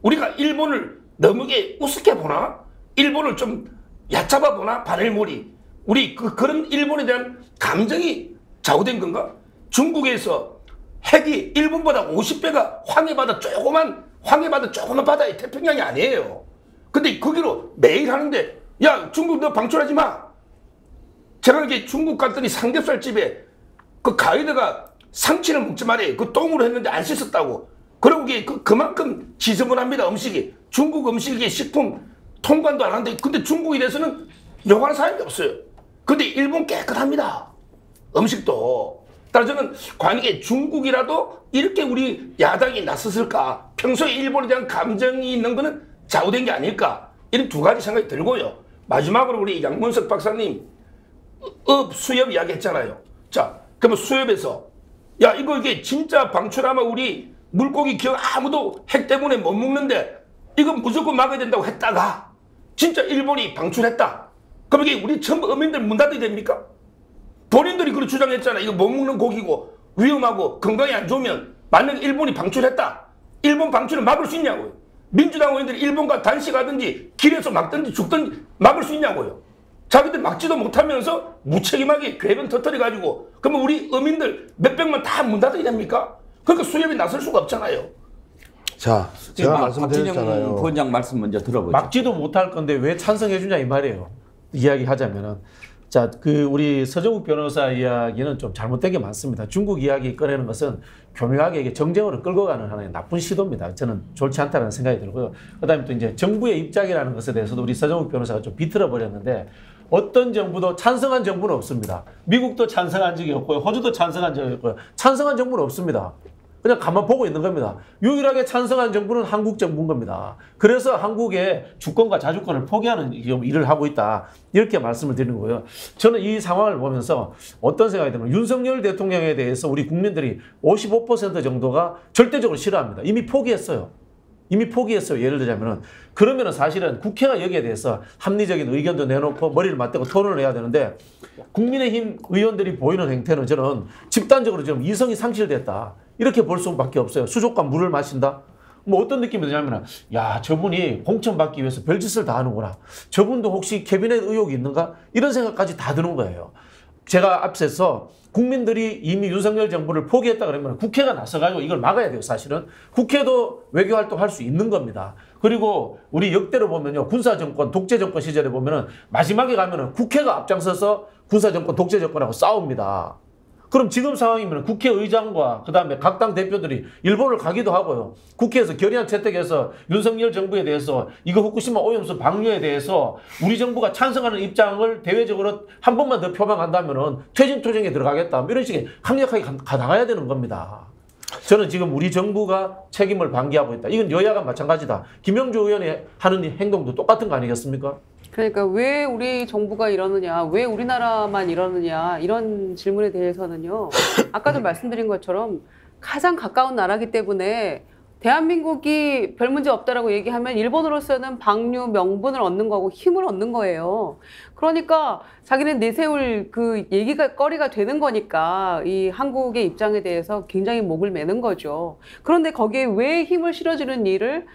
Speaker 6: 우리가 일본을 너무 우습게 보나? 일본을 좀 얕잡아 보나? 바늘머리. 우리 그런 일본에 대한 감정이 좌우된 건가? 중국에서 핵이 일본보다 50배가 황해바다 조그만 바다의 태평양이 아니에요. 근데 거기로 매일 하는데, 야, 중국 너 방출하지 마. 제가 이렇게 중국 갔더니 삼겹살집에 그 가이드가 상치는 먹지 말아요. 그 똥으로 했는데 안 씻었다고. 그리고 그만큼 지저분합니다, 음식이. 중국 음식이 식품 통관도 안 하는데, 근데 중국에 대해서는 욕하는 사람이 없어요. 근데 일본 깨끗합니다. 음식도. 따라서 저는 과연 이게 중국이라도 이렇게 우리 야당이 나섰을까? 평소에 일본에 대한 감정이 있는 거는 좌우된 게 아닐까? 이런 두 가지 생각이 들고요. 마지막으로 우리 양문석 박사님, 수협 이야기 했잖아요. 자, 그러면 수협에서, 야, 이게 진짜 방출하면 우리 물고기 기억 아무도 핵 때문에 못 먹는데 이건 무조건 막아야 된다고 했다가 진짜 일본이 방출했다. 그럼 이게 우리 전부 어민들 문 닫아야 됩니까? 본인들이 그렇게 주장했잖아. 이거 못 먹는 고기고 위험하고 건강에 안 좋으면 만약에 일본이 방출했다. 일본 방출을 막을 수 있냐고요. 민주당 의원들이 일본과 단식하든지 길에서 막든지 죽든지 막을 수 있냐고요. 자기들 막지도 못하면서 무책임하게 궤변 터뜨려가지고 그러면 우리 어민들 몇백만 다 문 닫아야 됩니까? 그러니까 수협이 나설 수가 없잖아요.
Speaker 4: 자, 제가 말씀드렸잖아요.
Speaker 2: 박진영 부원장 말씀 먼저 들어보죠.
Speaker 5: 막지도 못할 건데 왜 찬성해 주냐 이 말이에요. 이야기하자면은, 자, 우리 서정욱 변호사 이야기는 좀 잘못된 게 많습니다. 중국 이야기 꺼내는 것은 교묘하게 이게 정쟁으로 끌고 가는 하나의 나쁜 시도입니다. 저는 좋지 않다는 생각이 들고요. 그다음에 또 이제 정부의 입장이라는 것에 대해서도 우리 서정욱 변호사가 좀 비틀어 버렸는데, 어떤 정부도 찬성한 정부는 없습니다. 미국도 찬성한 적이 없고요. 호주도 찬성한 적이 없고요. 찬성한 정부는 없습니다. 그냥 가만 보고 있는 겁니다. 유일하게 찬성한 정부는 한국 정부인 겁니다. 그래서 한국의 주권과 자주권을 포기하는 일을 하고 있다. 이렇게 말씀을 드리는 거예요. 저는 이 상황을 보면서 어떤 생각이 들면, 윤석열 대통령에 대해서 우리 국민들이 55% 정도가 절대적으로 싫어합니다. 이미 포기했어요. 예를 들자면은, 그러면은 사실은 국회가 여기에 대해서 합리적인 의견도 내놓고 머리를 맞대고 토론을 해야 되는데, 국민의힘 의원들이 보이는 행태는 저는 집단적으로 좀 이성이 상실됐다. 이렇게 볼 수밖에 없어요. 수족관 물을 마신다? 뭐 어떤 느낌이 드냐면, 야, 저분이 공천받기 위해서 별짓을 다 하는구나. 저분도 혹시 캐비넷 의혹이 있는가? 이런 생각까지 다 드는 거예요. 제가 앞서서 국민들이 이미 윤석열 정부를 포기했다 그러면 국회가 나서가지고 이걸 막아야 돼요, 사실은. 국회도 외교활동 할 수 있는 겁니다. 그리고 우리 역대로 보면요, 군사정권, 독재정권 시절에 보면은 마지막에 가면은 국회가 앞장서서 군사정권, 독재정권하고 싸웁니다. 그럼 지금 상황이면 국회의장과 그다음에 각 당 대표들이 일본을 가기도 하고요. 국회에서 결의안 채택해서 윤석열 정부에 대해서 이거 후쿠시마 오염수 방류에 대해서 우리 정부가 찬성하는 입장을 대외적으로 한 번만 더 표방한다면은 퇴진투쟁에 들어가겠다. 이런 식의 강력하게 나가야 되는 겁니다. 저는 지금 우리 정부가 책임을 방기하고 있다. 이건 여야가 마찬가지다. 김영주 의원이 하는 행동도 똑같은 거 아니겠습니까?
Speaker 3: 그러니까 왜 우리 정부가 이러느냐, 왜 우리나라만 이러느냐 이런 질문에 대해서는요. 아까도 말씀드린 것처럼 가장 가까운 나라기 때문에 대한민국이 별 문제 없다라고 얘기하면 일본으로서는 방류 명분을 얻는 거고 힘을 얻는 거예요. 그러니까 자기는 내세울 그 얘기가 거리가 되는 거니까 이 한국의 입장에 대해서 굉장히 목을 매는 거죠. 그런데 거기에 왜 힘을 실어주는 일을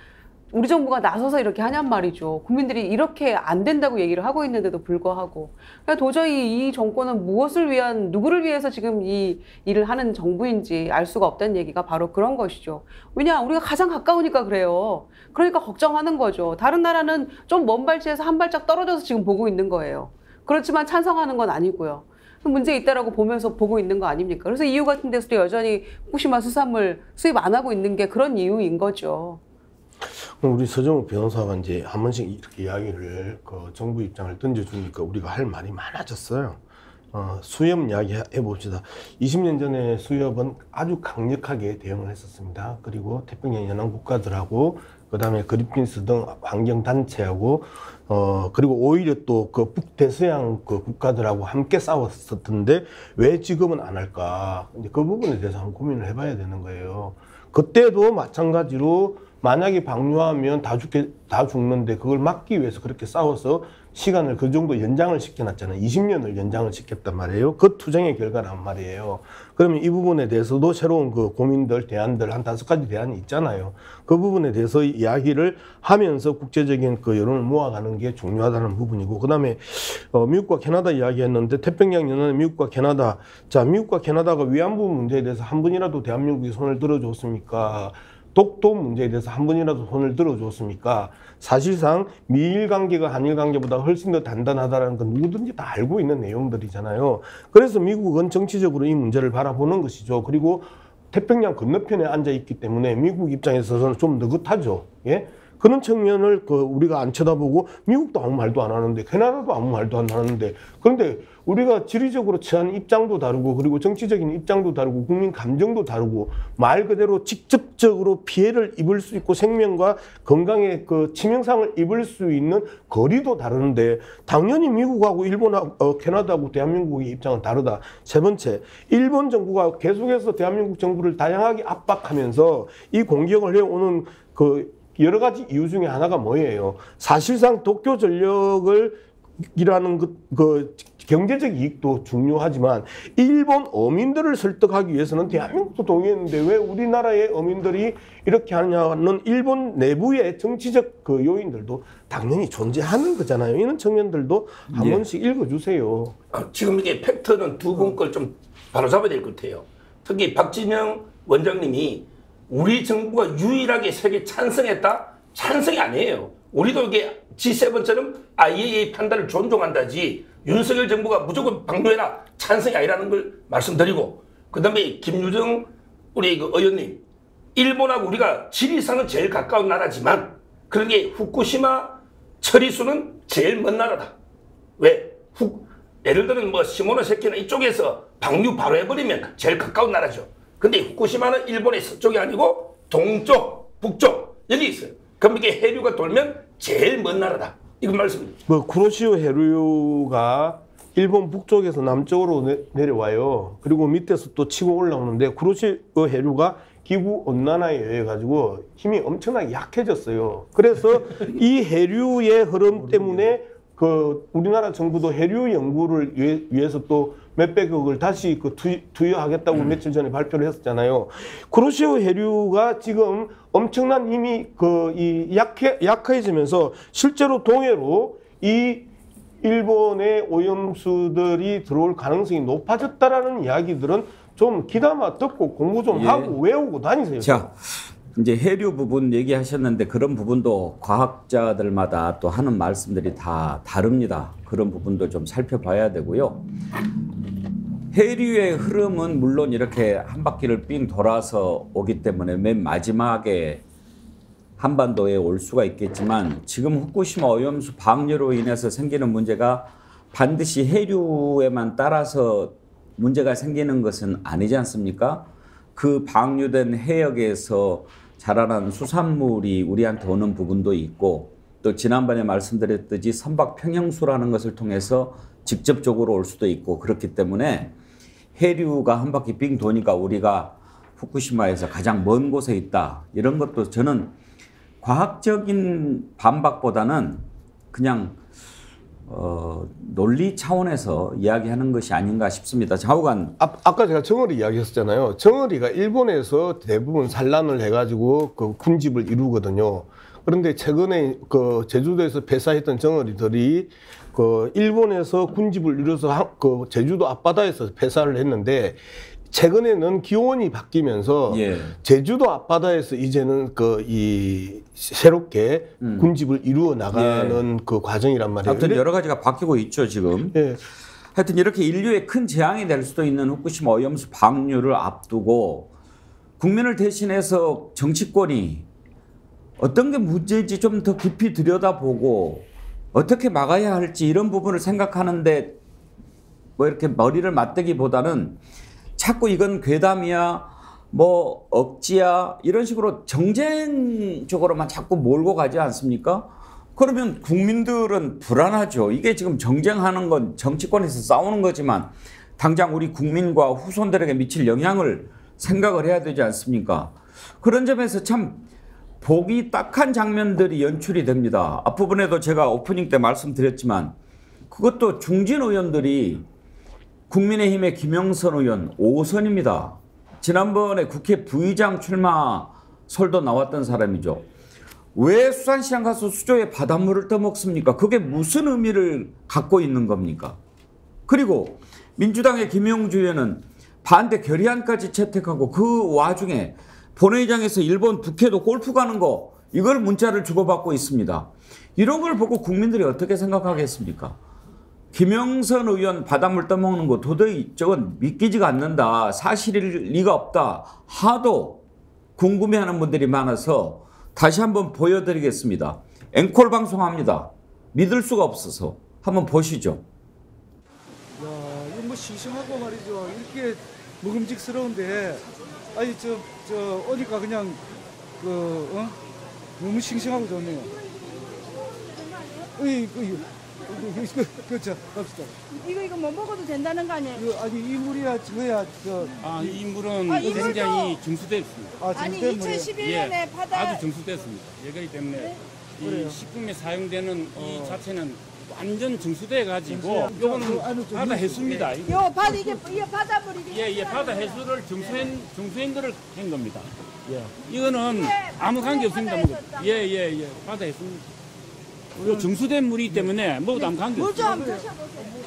Speaker 3: 우리 정부가 나서서 이렇게 하냔 말이죠. 국민들이 이렇게 안 된다고 얘기를 하고 있는데도 불구하고. 그러니까 도저히 이 정권은 무엇을 위한, 누구를 위해서 지금 이 일을 하는 정부인지 알 수가 없다는 얘기가 바로 그런 것이죠. 왜냐, 우리가 가장 가까우니까 그래요. 그러니까 걱정하는 거죠. 다른 나라는 좀 먼 발치에서 한 발짝 떨어져서 지금 보고 있는 거예요. 그렇지만 찬성하는 건 아니고요. 문제 있다라고 보면서 보고 있는 거 아닙니까? 그래서 EU 같은 데서도 여전히 후쿠시마 수산물 수입 안 하고 있는 게 그런 이유인 거죠.
Speaker 4: 우리 서정욱 변호사가 이제 한 번씩 이렇게 이야기를 그 정부 입장을 던져주니까 우리가 할 말이 많아졌어요. 수협 이야기 해봅시다. 20년 전에 수협은 아주 강력하게 대응을 했었습니다. 그리고 태평양 연안 국가들하고 그다음에 그린피스 등 환경단체하고 그리고 오히려 또 그 북대서양 그 국가들하고 함께 싸웠었던데 왜 지금은 안 할까? 이제 그 부분에 대해서 한번 고민을 해봐야 되는 거예요. 그때도 마찬가지로 만약에 방류하면 다 죽는데 그걸 막기 위해서 그렇게 싸워서 시간을 그 정도 연장을 시켜놨잖아요. 20년을 연장을 시켰단 말이에요. 그 투쟁의 결과란 말이에요. 그러면 이 부분에 대해서도 새로운 그 고민들, 대안들 한 5가지 대안이 있잖아요. 그 부분에 대해서 이야기를 하면서 국제적인 그 여론을 모아가는 게 중요하다는 부분이고, 그 다음에 미국과 캐나다 이야기했는데 태평양 연안에 미국과 캐나다, 자, 미국과 캐나다가 위안부 문제에 대해서 한 번이라도 대한민국이 손을 들어줬습니까? 독도 문제에 대해서 한 번이라도 손을 들어줬습니까? 사실상 미일 관계가 한일 관계보다 훨씬 더 단단하다는 건 누구든지 다 알고 있는 내용들이잖아요. 그래서 미국은 정치적으로 이 문제를 바라보는 것이죠. 그리고 태평양 건너편에 앉아 있기 때문에 미국 입장에서는 좀 느긋하죠. 예? 그런 측면을 우리가 안 쳐다보고 미국도 아무 말도 안 하는데 캐나다도 아무 말도 안 하는데, 그런데 우리가 지리적으로 취한 입장도 다르고 그리고 정치적인 입장도 다르고 국민 감정도 다르고 말 그대로 직접적으로 피해를 입을 수 있고 생명과 건강에 그 치명상을 입을 수 있는 거리도 다른데 당연히 미국하고 일본하고 캐나다하고 대한민국의 입장은 다르다. 세 번째, 일본 정부가 계속해서 대한민국 정부를 다양하게 압박하면서 이 공격을 해오는 그 여러 가지 이유 중에 하나가 뭐예요? 사실상 도쿄 전력을 이라는 그 경제적 이익도 중요하지만 일본 어민들을 설득하기 위해서는 대한민국도 동의했는데 왜 우리나라의 어민들이 이렇게 하냐는 일본 내부의 정치적 그 요인들도 당연히 존재하는 거잖아요. 이런 측면들도 한 번씩 읽어주세요.
Speaker 6: 지금 이게 팩트는 두 분 걸 좀 바로잡아야 될 것 같아요. 특히 박진영 원장님이 우리 정부가 유일하게 세계 찬성했다? 찬성이 아니에요. 우리도 이게 G7처럼 IAEA 판단을 존중한다지 윤석열 정부가 무조건 방류해라 찬성이 아니라는 걸 말씀드리고, 그 다음에 김유정 우리 그 의원님, 일본하고 우리가 지리상은 제일 가까운 나라지만 그런 게 후쿠시마 처리수는 제일 먼 나라다. 왜? 예를 들면 뭐 시모노세키나 이쪽에서 방류 바로 해버리면 제일 가까운 나라죠. 근데 후쿠시마는 일본의 서쪽이 아니고 동쪽, 북쪽 여기 있어요. 그럼 이게 해류가 돌면 제일 먼 나라다. 이건 말씀입니다.
Speaker 4: 뭐 쿠로시오 해류가 일본 북쪽에서 남쪽으로 내려와요. 그리고 밑에서 또 치고 올라오는데 쿠로시오 해류가 기후 온난화에 의해 가지고 힘이 엄청나게 약해졌어요. 그래서 이 해류의 흐름 때문에 그 우리나라 정부도 해류 연구를 위해서 또 몇백억을 다시 그 투여하겠다고 며칠 전에 발표를 했었잖아요. 쿠로시오 해류가 지금 엄청난 힘이 약해지면서 실제로 동해로 이 일본의 오염수들이 들어올 가능성이 높아졌다라는 이야기들은 좀 귀담아 듣고 공부 좀 하고 외우고 다니세요.
Speaker 2: 자, 이제 해류 부분 얘기하셨는데 그런 부분도 과학자들마다 또 하는 말씀들이 다 다릅니다. 그런 부분도 좀 살펴봐야 되고요. 해류의 흐름은 물론 이렇게 한 바퀴를 삥 돌아서 오기 때문에 맨 마지막에 한반도에 올 수가 있겠지만 지금 후쿠시마 오염수 방류로 인해서 생기는 문제가 반드시 해류에만 따라서 문제가 생기는 것은 아니지 않습니까? 그 방류된 해역에서 자라난 수산물이 우리한테 오는 부분도 있고 또 지난번에 말씀드렸듯이 선박 평형수라는 것을 통해서 직접적으로 올 수도 있고 그렇기 때문에 해류가 한 바퀴 빙 도니까 우리가 후쿠시마에서 가장 먼 곳에 있다. 이런 것도 저는 과학적인 반박보다는 그냥 논리 차원에서 이야기하는 것이 아닌가 싶습니다. 좌우간.
Speaker 4: 아까 제가 정어리 이야기했었잖아요. 정어리가 일본에서 대부분 산란을 해가지고 그 군집을 이루거든요. 그런데 최근에 그 제주도에서 폐사했던 정어리들이 그 일본에서 군집을 이루어서 그 제주도 앞바다에서 폐사를 했는데 최근에는 기온이 바뀌면서 제주도 앞바다에서 이제는 새롭게 군집을 이루어 나가는 그 과정이란 말이에요.
Speaker 2: 하여튼 여러 가지가 바뀌고 있죠, 지금. 하여튼 이렇게 인류에 큰 재앙이 될 수도 있는 후쿠시마 오염수 방류를 앞두고 국민을 대신해서 정치권이 어떤 게 문제인지 좀 더 깊이 들여다보고 어떻게 막아야 할지 이런 부분을 생각하는데 뭐 이렇게 머리를 맞대기보다는 자꾸 이건 괴담이야, 뭐 억지야 이런 식으로 정쟁 쪽으로만 자꾸 몰고 가지 않습니까? 그러면 국민들은 불안하죠. 이게 지금 정쟁하는 건 정치권에서 싸우는 거지만 당장 우리 국민과 후손들에게 미칠 영향을 생각을 해야 되지 않습니까? 그런 점에서 참 보기 딱한 장면들이 연출이 됩니다. 앞부분에도 제가 오프닝 때 말씀드렸지만 그것도 중진 의원들이 국민의힘의 김영선 의원 5선입니다. 지난번에 국회 부의장 출마 설도 나왔던 사람이죠. 왜 수산시장 가서 수조에 바닷물을 떠먹습니까? 그게 무슨 의미를 갖고 있는 겁니까? 그리고 민주당의 김용주 의원은 반대 결의안까지 채택하고 그 와중에 본회의장에서 일본 북해도 골프 가는 거 이걸 문자를 주고받고 있습니다. 이런 걸 보고 국민들이 어떻게 생각하겠습니까? 김영선 의원 바닷물 떠먹는 거 도저히 저건 믿기지가 않는다. 사실일 리가 없다. 하도 궁금해하는 분들이 많아서 다시 한번 보여드리겠습니다. 앵콜 방송합니다. 믿을 수가 없어서 한번 보시죠.
Speaker 9: 야, 이거 뭐 싱싱하고 말이죠. 이렇게 먹음직스러운데 아니 저 오니까 그냥 너무 싱싱하고 좋네요. 그렇죠. 갑시다.
Speaker 10: 이거 못 먹어도 된다는 거 아니에요?
Speaker 9: 아니 이 물이야 뭐야
Speaker 1: 이 물은 굉장히 정수됐습니다.
Speaker 10: 아니 2011년에 바다
Speaker 1: 아주 정수됐습니다. 그렇기 때문에 이 식품에 사용되는 이 자체는 완전 정수돼 가지고 이거는 바다 해수입니다.
Speaker 10: 이게 바닷물이
Speaker 1: 바다 해수를 정수한 거를 한 겁니다. 이거는 아무 관계 없습니다. 바다 해수입니다. 정수된 물이기 때문에 먹어도 아무 관계 없습니다.
Speaker 10: 물 좀 드셔보세요.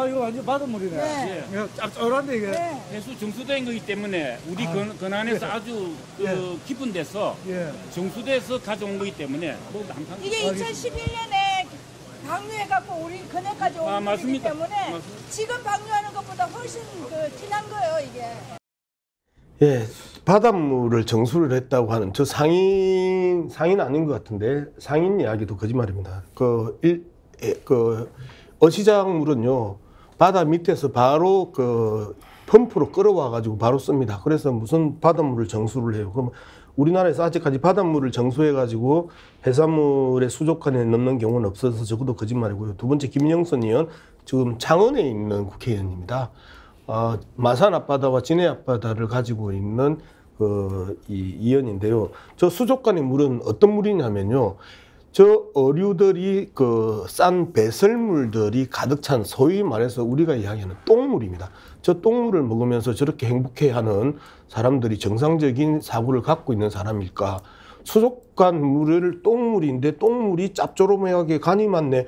Speaker 9: 이거 완전 바닷물이네. 짭짤한데 이게.
Speaker 1: 해수 정수된 거기 때문에 우리 근안에서 아주 깊은 데서 정수돼서 가져온 거기 때문에 먹어도 아무 관계
Speaker 10: 이게 2011년에 방류해갖고 우리 근해까지 온 거기 때문에 지금 방류하는 것보다 훨씬 진한 거예요 이게.
Speaker 4: 바닷물을 정수를 했다고 하는 저 상인 아닌 것 같은데 상인 이야기도 거짓말입니다. 어시장물은요 바다 밑에서 바로 펌프로 끌어와 가지고 바로 씁니다. 그래서 무슨 바닷물을 정수를 해요. 그럼 우리나라에서 아직까지 바닷물을 정수해 가지고 해산물의 수족관에 넣는 경우는 없어서 적어도 거짓말이고요. 두 번째 김영선 의원 지금 창원에 있는 국회의원입니다. 마산 앞바다와 진해 앞바다를 가지고 있는 이 의원인데요. 저 수족관의 물은 어떤 물이냐면요. 저 어류들이 그 싼 배설물들이 가득 찬 소위 말해서 우리가 이야기하는 똥물입니다. 저 똥물을 먹으면서 저렇게 행복해하는 사람들이 정상적인 사고를 갖고 있는 사람일까? 수족관 물을 똥물인데 똥물이 짭조름하게 간이 많네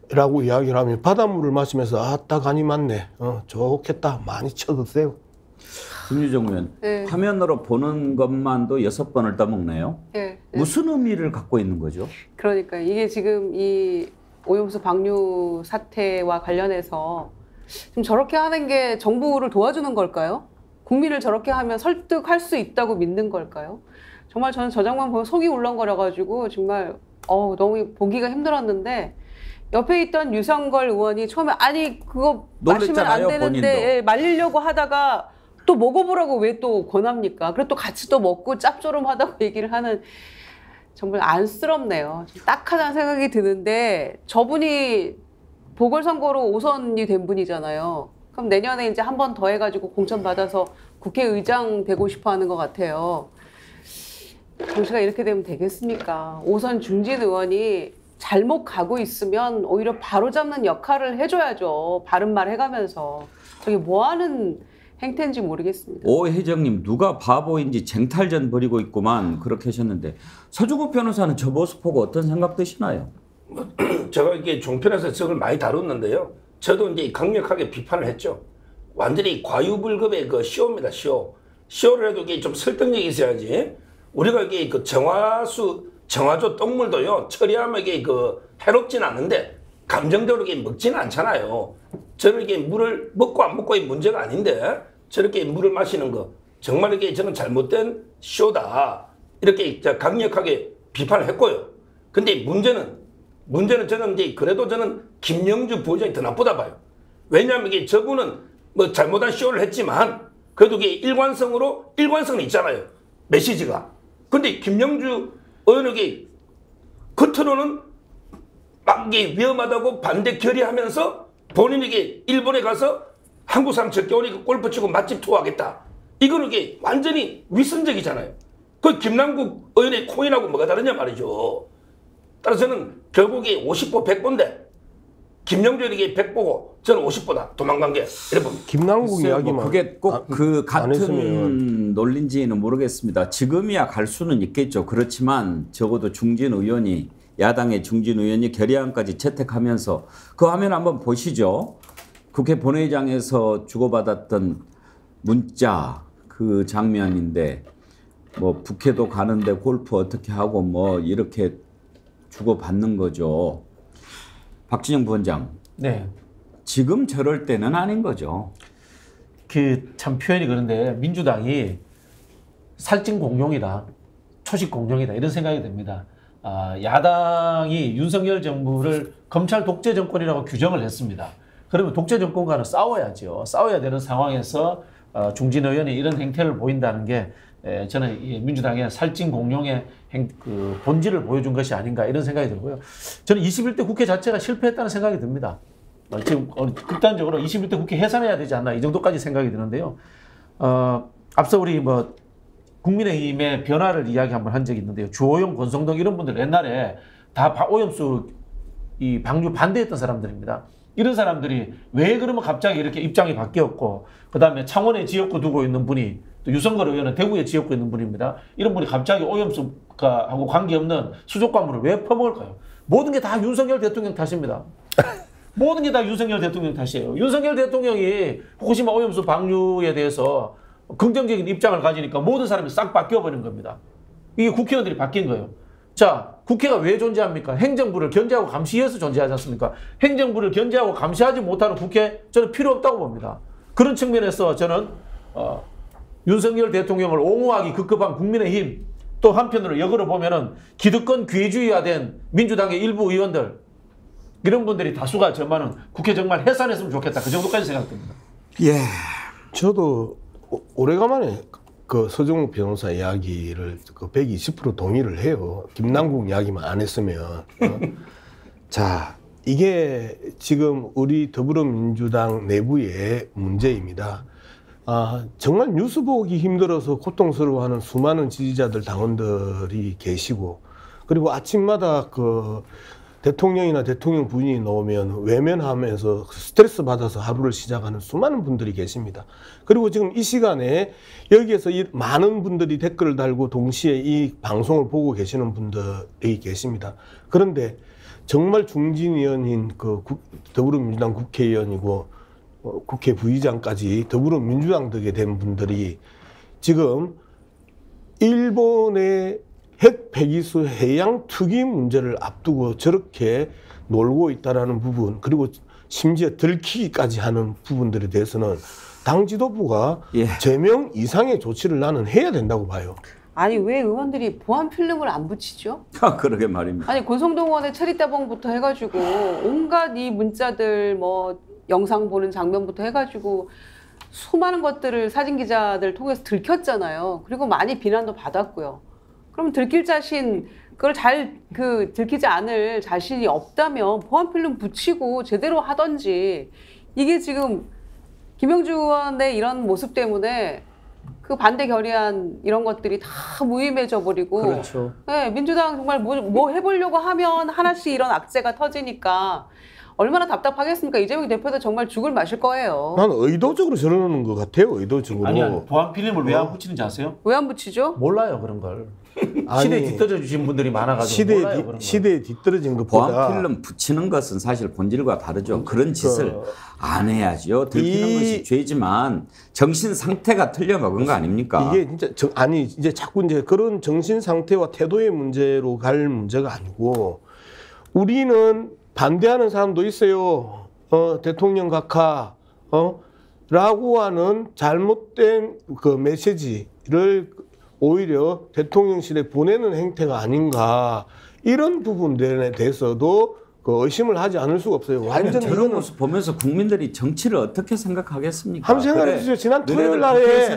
Speaker 4: 라고 이야기를 하면 바닷물을 마시면서 아따 간이 많네, 좋겠다, 많이 쳐드세요.
Speaker 2: 김유정 의원,
Speaker 3: 네.
Speaker 2: 화면으로 보는 것만도 6번을 떠먹네요.
Speaker 3: 네.
Speaker 2: 무슨 의미를 갖고 있는 거죠?
Speaker 3: 그러니까 이게 지금 이 오염수 방류 사태와 관련해서 지금 저렇게 하는 게 정부를 도와주는 걸까요? 국민을 저렇게 하면 설득할 수 있다고 믿는 걸까요? 정말 저는 저 장면 보면 속이 울렁거려가지고 정말 너무 보기가 힘들었는데, 옆에 있던 유성걸 의원이 처음에 아니 그거 마시면 안 되는데 말리려고 하다가 또 먹어보라고 왜 또 권합니까? 그래 또 같이 또 먹고 짭조름하다고 얘기를 하는, 정말 안쓰럽네요. 좀 딱하다는 생각이 드는데, 저분이 보궐선거로 5선이 된 분이잖아요. 그럼 내년에 이제 한 번 더 해가지고 공천 받아서 국회의장 되고 싶어 하는 것 같아요. 정치가 이렇게 되면 되겠습니까? 5선 중진 의원이 잘못 가고 있으면 오히려 바로잡는 역할을 해줘야죠. 바른 말 해가면서. 저게 뭐하는 행태인지 모르겠습니다.
Speaker 2: 오혜정님, 누가 바보인지 쟁탈전 벌이고 있구만, 그렇게 하셨는데, 서주국 변호사는 저 모습 보고 어떤 생각 드시나요?
Speaker 6: 제가 이게 종편에서 저걸 많이 다뤘는데요. 저도 이제 강력하게 비판을 했죠. 완전히 과유불급의 그 쇼입니다, 쇼. 쇼를 해도 이게 좀 설득력이 있어야지. 우리가 이게 그 정화조 똥물도요, 처리하면 이게 그 해롭진 않은데, 감정적으로 이게 먹지는 않잖아요. 저는 이게 물을 먹고 안 먹고의 문제가 아닌데, 저렇게 물을 마시는 거, 정말 이게 저는 잘못된 쇼다. 이렇게 강력하게 비판을 했고요. 근데 문제는 저는 이제 그래도 저는 김영주 부회장이 더 나쁘다 봐요. 왜냐하면 이게 저분은 뭐 잘못한 쇼를 했지만, 그래도 이게 일관성은 있잖아요. 메시지가. 근데 김영주 의원에게 겉으로는 막 이게 위험하다고 반대 결의하면서 본인에게 일본에 가서 한국 사람 적게 오니까 골프 치고 맛집 투어하겠다. 이거는 이게 완전히 위선적이잖아요. 그 김남국 의원의 코인하고 뭐가 다르냐 말이죠. 따라서 저는 결국에 50보 100보인데 김영준에게 100보고 저는 50보다 도망간 게 이래 봅니다.
Speaker 4: 김남국 이야기만
Speaker 2: 뭐 그게 꼭 그 같은 논리인지는 모르겠습니다. 지금이야 갈 수는 있겠죠. 그렇지만 적어도 중진 의원이, 야당의 중진 의원이 결의안까지 채택하면서 그 화면 한번 보시죠. 국회 본회의장에서 주고받았던 문자 그 장면인데, 뭐 북해도 가는데 골프 어떻게 하고 뭐 이렇게 주고받는 거죠. 박진영 부원장.
Speaker 5: 네.
Speaker 2: 지금 저럴 때는 아닌 거죠.
Speaker 5: 그 참 표현이 그런데 민주당이 살찐 공룡이다, 초식 공룡이다, 이런 생각이 듭니다. 야당이 윤석열 정부를 검찰 독재 정권이라고 규정을 했습니다. 그러면 독재 정권과는 싸워야죠. 싸워야 되는 상황에서 중진 의원이 이런 행태를 보인다는 게 저는 민주당의 살찐 공룡의 그 본질을 보여준 것이 아닌가, 이런 생각이 들고요. 저는 21대 국회 자체가 실패했다는 생각이 듭니다. 지금 극단적으로 21대 국회 해산해야 되지 않나, 이 정도까지 생각이 드는데요. 앞서 우리 뭐 국민의힘의 변화를 이야기 한번 한 적이 있는데요. 주호영, 권성동 이런 분들 옛날에 다 오염수 이 방류 반대했던 사람들입니다. 이런 사람들이 왜 그러면 갑자기 이렇게 입장이 바뀌었고, 그 다음에 창원에 지역구 두고 있는 분이, 또 유성걸 의원은 대구에 지역구 있는 분입니다. 이런 분이 갑자기 오염수가 하고 관계없는 수족관물을 왜 퍼먹을까요? 모든 게 다 윤석열 대통령 탓입니다. 모든 게 다 윤석열 대통령 탓이에요. 윤석열 대통령이 후쿠시마 오염수 방류에 대해서 긍정적인 입장을 가지니까 모든 사람이 싹 바뀌어버린 겁니다. 이게 국회의원들이 바뀐 거예요. 자, 국회가 왜 존재합니까? 행정부를 견제하고 감시해서 존재하지 않습니까? 행정부를 견제하고 감시하지 못하는 국회, 저는 필요 없다고 봅니다. 그런 측면에서 저는 윤석열 대통령을 옹호하기 급급한 국민의힘, 또 한편으로 역으로 보면은 기득권 귀주의화된 민주당의 일부 의원들, 이런 분들이 다수가 정말은 국회 정말 해산했으면 좋겠다, 그 정도까지 생각됩니다.
Speaker 4: 예, 저도 오래간만에 그 서정욱 변호사 이야기를 그 120% 동의를 해요. 김남국 이야기만 안 했으면. 자, 이게 지금 우리 더불어민주당 내부의 문제입니다. 정말 뉴스 보기 힘들어서 고통스러워하는 수많은 지지자들, 당원들이 계시고, 그리고 아침마다 그 대통령이나 대통령 부인이 나오면 외면하면서 스트레스 받아서 하루를 시작하는 수많은 분들이 계십니다. 그리고 지금 이 시간에 여기에서 많은 분들이 댓글을 달고 동시에 이 방송을 보고 계시는 분들이 계십니다. 그런데 정말 중진위원인 그 더불어민주당 국회의원이고 국회 부의장까지 더불어민주당 덕에 된 분들이 지금 일본의 핵 폐기수 해양 투기 문제를 앞두고 저렇게 놀고 있다라는 부분, 그리고 심지어 들키기까지 하는 부분들에 대해서는 당 지도부가 제명 이상의 조치를 나는 해야 된다고 봐요.
Speaker 3: 아니 왜 의원들이 보안 필름을 안 붙이죠?
Speaker 2: 그러게 말입니다.
Speaker 3: 아니 권성동 의원의 체리따봉부터 해가지고 온갖 이 문자들 뭐 영상 보는 장면부터 해가지고 수많은 것들을 사진 기자들 통해서 들켰잖아요. 그리고 많이 비난도 받았고요. 그럼 들킬 자신, 그걸 들키지 않을 자신이 없다면 보안 필름 붙이고 제대로 하던지. 이게 지금 김영주 의원의 이런 모습 때문에 그 반대 결의안 이런 것들이 다 무의미해져 버리고.
Speaker 5: 그렇죠.
Speaker 3: 네, 민주당 정말 뭐 해보려고 하면 하나씩 이런 악재가 터지니까 얼마나 답답하겠습니까? 이재명 대표도 정말 죽을 마실 거예요.
Speaker 4: 나는 의도적으로 저러는 것 같아요. 의도적으로.
Speaker 5: 아니요. 보안 필름을 왜 안 붙이는지 아세요?
Speaker 3: 왜 안 붙이죠?
Speaker 5: 몰라요 그런 걸. 시대에 뒤떨어져 주신 분들이 많아가지고 몰라요 그런 걸.
Speaker 4: 시대에 뒤떨어진 것보다
Speaker 2: 보안 필름 붙이는 것은 사실 본질과 다르죠. 그런 짓을 안 해야죠. 들키는 것이 죄지만 정신 상태가 틀려먹은 거 아닙니까?
Speaker 4: 이게 진짜 이제 자꾸 이제 그런 정신 상태와 태도의 문제로 갈 문제가 아니고, 우리는 반대하는 사람도 있어요. 대통령 각하 라고 하는 잘못된 그 메시지를 오히려 대통령실에 보내는 행태가 아닌가, 이런 부분들에 대해서도 그 의심을 하지 않을 수가 없어요. 완전
Speaker 2: 저런 모습 보면서 국민들이 정치를 어떻게 생각하겠습니까?
Speaker 4: 한번 생각해 주세요. 지난 토요일 날에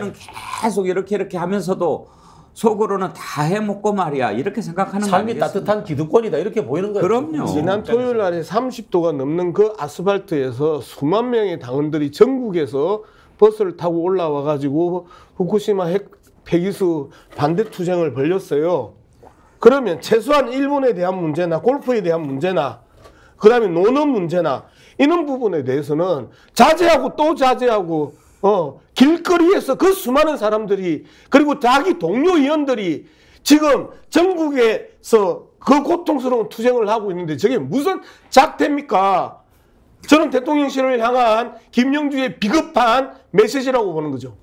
Speaker 2: 계속 이렇게 하면서도 속으로는 다 해먹고 말이야, 이렇게 생각하는 거
Speaker 5: 삶이
Speaker 2: 아니겠습니까?
Speaker 5: 따뜻한 기득권이다 이렇게 보이는 거예요.
Speaker 2: 그럼요.
Speaker 4: 지난 토요일 날에 30도가 넘는 그 아스팔트에서 수만 명의 당원들이 전국에서 버스를 타고 올라와 가지고 후쿠시마 핵 폐기수 반대 투쟁을 벌였어요. 그러면 최소한 일본에 대한 문제나 골프에 대한 문제나 그다음에 노는 문제나 이런 부분에 대해서는 자제하고 또 자제하고 길거리에서 그 수많은 사람들이, 그리고 자기 동료 의원들이 지금 전국에서 그 고통스러운 투쟁을 하고 있는데 저게 무슨 작태입니까? 저는 대통령실을 향한 김영주의 비겁한 메시지라고 보는 거죠.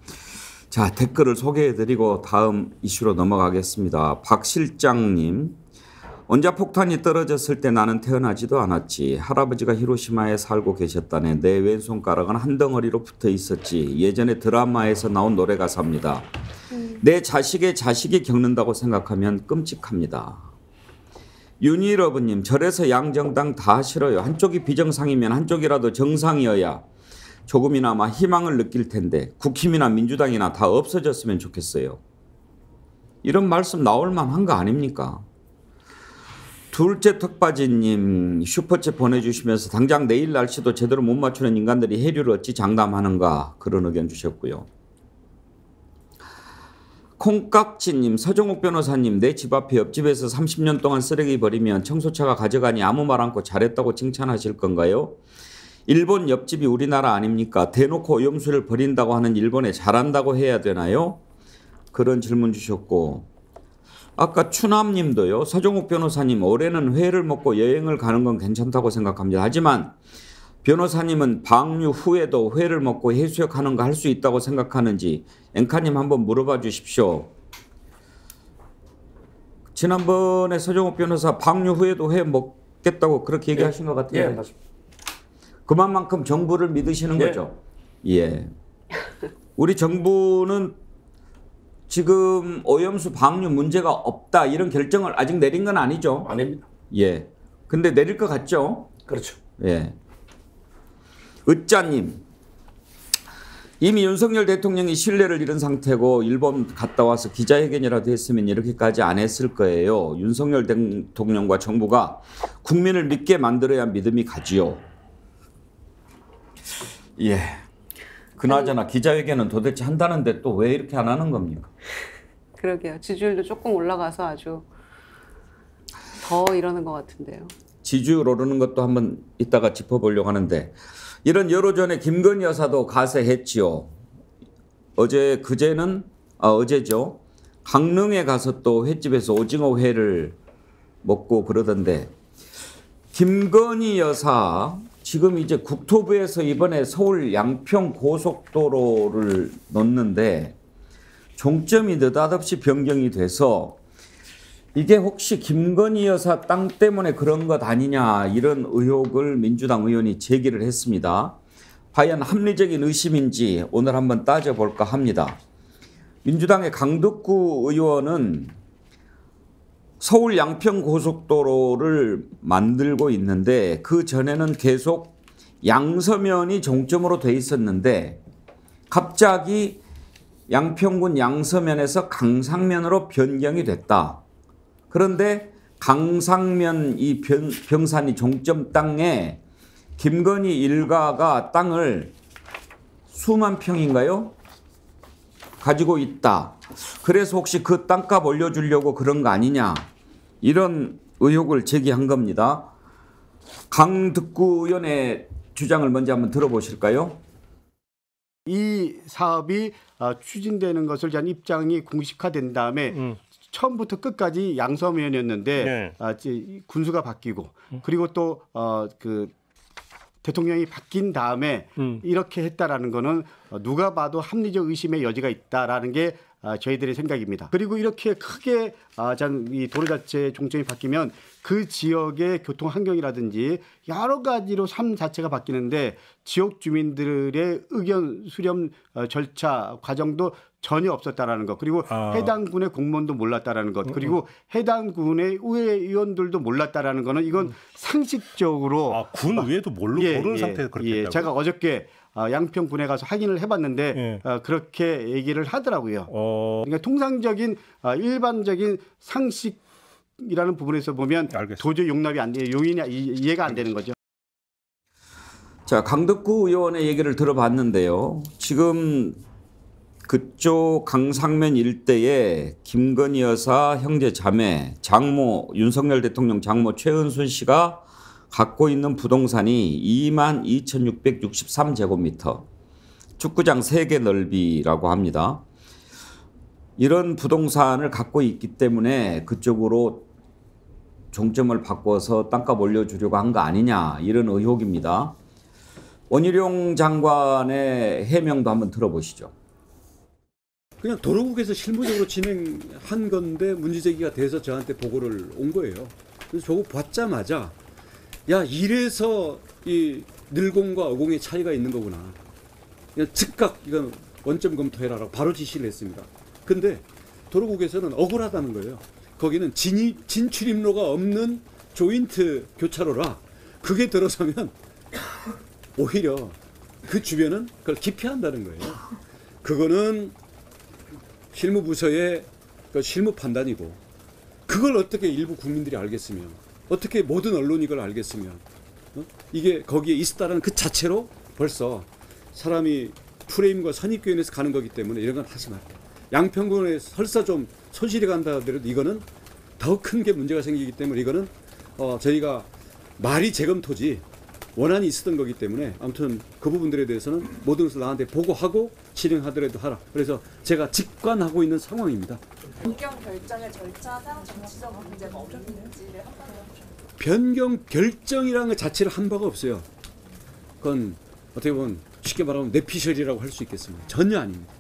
Speaker 2: 자, 댓글을 소개해드리고 다음 이슈로 넘어가겠습니다. 박 실장님, 원자폭탄이 떨어졌을 때 나는 태어나지도 않았지. 할아버지가 히로시마에 살고 계셨다네. 내 왼손가락은 한 덩어리로 붙어 있었지. 예전에 드라마에서 나온 노래 가사입니다. 내 자식의 자식이 겪는다고 생각하면 끔찍합니다. 윤일어브님, 절에서 양정당 다 싫어요. 한쪽이 비정상이면 한쪽이라도 정상이어야 조금이나마 희망을 느낄 텐데 국힘이나 민주당이나 다 없어졌으면 좋겠어요. 이런 말씀 나올 만한 거 아닙니까? 둘째 턱받이님 슈퍼챗 보내주시면서 당장 내일 날씨도 제대로 못 맞추는 인간들이 해류를 어찌 장담하는가, 그런 의견 주셨고요. 콩깍지님, 서정욱 변호사님, 내 집 앞에 옆집에서 30년 동안 쓰레기 버리면 청소차가 가져가니 아무 말 않고 잘했다고 칭찬하실 건가요? 일본 옆집이 우리나라 아닙니까? 대놓고 오염수를 버린다고 하는 일본에 잘한다고 해야 되나요? 그런 질문 주셨고, 아까 추남님도요. 서정욱 변호사님, 올해는 회를 먹고 여행을 가는 건 괜찮다고 생각합니다. 하지만 변호사님은 방류 후에도 회를 먹고 해수욕하는 거 할 수 있다고 생각하는지 앵카님 한번 물어봐 주십시오. 지난번에 서정욱 변호사 방류 후에도 회 먹겠다고 그렇게 얘기하신 것 같은데 그만큼 정부를 믿으시는 거죠? 예. 우리 정부는 지금 오염수 방류 문제가 없다 이런 결정을 아직 내린 건 아니죠?
Speaker 6: 아닙니다.
Speaker 2: 예. 근데 내릴 것 같죠?
Speaker 6: 그렇죠.
Speaker 2: 예. 으짜님, 이미 윤석열 대통령이 신뢰를 잃은 상태고 일본 갔다 와서 기자회견이라도 했으면 이렇게까지 안 했을 거예요. 윤석열 대통령과 정부가 국민을 믿게 만들어야 믿음이 가지요. 예. 그나저나 기자회견은 도대체 한다는데 또 왜 이렇게 안 하는 겁니까?
Speaker 3: 그러게요. 지지율도 조금 올라가서 아주. 더 이러는 것 같은데요.
Speaker 2: 지지율 오르는 것도 한번 이따가 짚어보려고 하는데 이런 여러 전에 김건희 여사도 가세했지요. 어제죠. 강릉에 가서 또 횟집에서 오징어 회를 먹고 그러던데 김건희 여사 지금 이제 국토부에서 이번에 서울 양평 고속도로를 넣는데 종점이 느닷없이 변경이 돼서 이게 혹시 김건희 여사 땅 때문에 그런 것 아니냐 이런 의혹을 민주당 의원이 제기를 했습니다. 과연 합리적인 의심인지 오늘 한번 따져볼까 합니다. 민주당의 강덕구 의원은 서울 양평 고속도로를 만들고 있는데 그 전에는 계속 양서면이 종점으로 돼 있었는데 갑자기 양평군 양서면에서 강상면으로 변경이 됐다. 그런데 강상면 이 병산이 종점 땅에 김건희 일가가 땅을 수만 평인가요? 가지고 있다. 그래서 혹시 그 땅값 올려주려고 그런 거 아니냐. 이런 의혹을 제기한 겁니다. 강덕구 의원의 주장을 먼저 한번 들어보실까요?
Speaker 11: 이 사업이 추진되는 것을 대한 입장이 공식화된 다음에 처음부터 끝까지 양서면이었는데 군수가 바뀌고 그리고 또 그 대통령이 바뀐 다음에 이렇게 했다라는 거는 누가 봐도 합리적 의심의 여지가 있다라는 게 저희들의 생각입니다. 그리고 이렇게 크게 이 도로 자체 종점이 바뀌면 그 지역의 교통 환경이라든지 여러 가지로 삶 자체가 바뀌는데 지역 주민들의 의견 수렴 절차 과정도 전혀 없었다라는 것, 그리고 해당 군의 공무원도 몰랐다라는 것, 그리고 해당 군의 의원들도 몰랐다라는 거는 이건 상식적으로
Speaker 12: 군 의회도 모르는 상태에서 그렇게 했다고요?
Speaker 11: 제가 어저께 양평군에 가서 확인을 해봤는데 그렇게 얘기를 하더라고요. 그러니까 통상적인 일반적인 상식이라는 부분에서 보면 알겠습니다. 도저히 용납이 안 돼요. 이해가 안 되는 거죠.
Speaker 2: 자, 강덕구 의원의 얘기를 들어봤는데요. 지금 그쪽 강상면 일대에 김건희 여사 형제 자매 장모 윤석열 대통령 장모 최은순 씨가 갖고 있는 부동산이 22,663제곱미터, 축구장 3개 넓이라고 합니다. 이런 부동산을 갖고 있기 때문에 그쪽으로 종점을 바꿔서 땅값 올려주려고 한 거 아니냐 이런 의혹입니다. 원희룡 장관의 해명도 한번 들어보시죠.
Speaker 13: 그냥 도로국에서 실무적으로 진행한 건데 문제제기가 돼서 저한테 보고를 온 거예요. 그래서 보고 받자마자 야, 이래서 이 늘공과 어공의 차이가 있는 거구나. 그냥 즉각 이건 원점 검토해라라고 바로 지시를 했습니다. 근데 도로국에서는 억울하다는 거예요. 거기는 진출입로가 없는 조인트 교차로라 그게 들어서면 오히려 그 주변은 그걸 기피한다는 거예요. 그거는 실무부서의 실무 판단이고 그걸 어떻게 일부 국민들이 알겠으며 어떻게 모든 언론이 이걸 알겠으며 이게 거기에 있었다는 그 자체로 벌써 사람이 프레임과 선입견에서 가는 거기 때문에 이런 건 하지 말아요. 양평군에 설사 좀 손실이 간다 하더라도 이거는 더 큰 게 문제가 생기기 때문에 이거는 저희가 말이 재검토지 원한이 있었던 거기 때문에 아무튼 그 부분들에 대해서는 모든 것을 나한테 보고하고 진행하더라도 하라. 그래서 제가 직관하고 있는 상황입니다.
Speaker 14: 변경 결정의 절차상 정치적 문제가 없는지를
Speaker 13: 변경 결정이라는 것 자체를 한 바가 없어요. 그건 어떻게 보면 쉽게 말하면 내피셜이라고 할 수 있겠습니다. 전혀 아닙니다.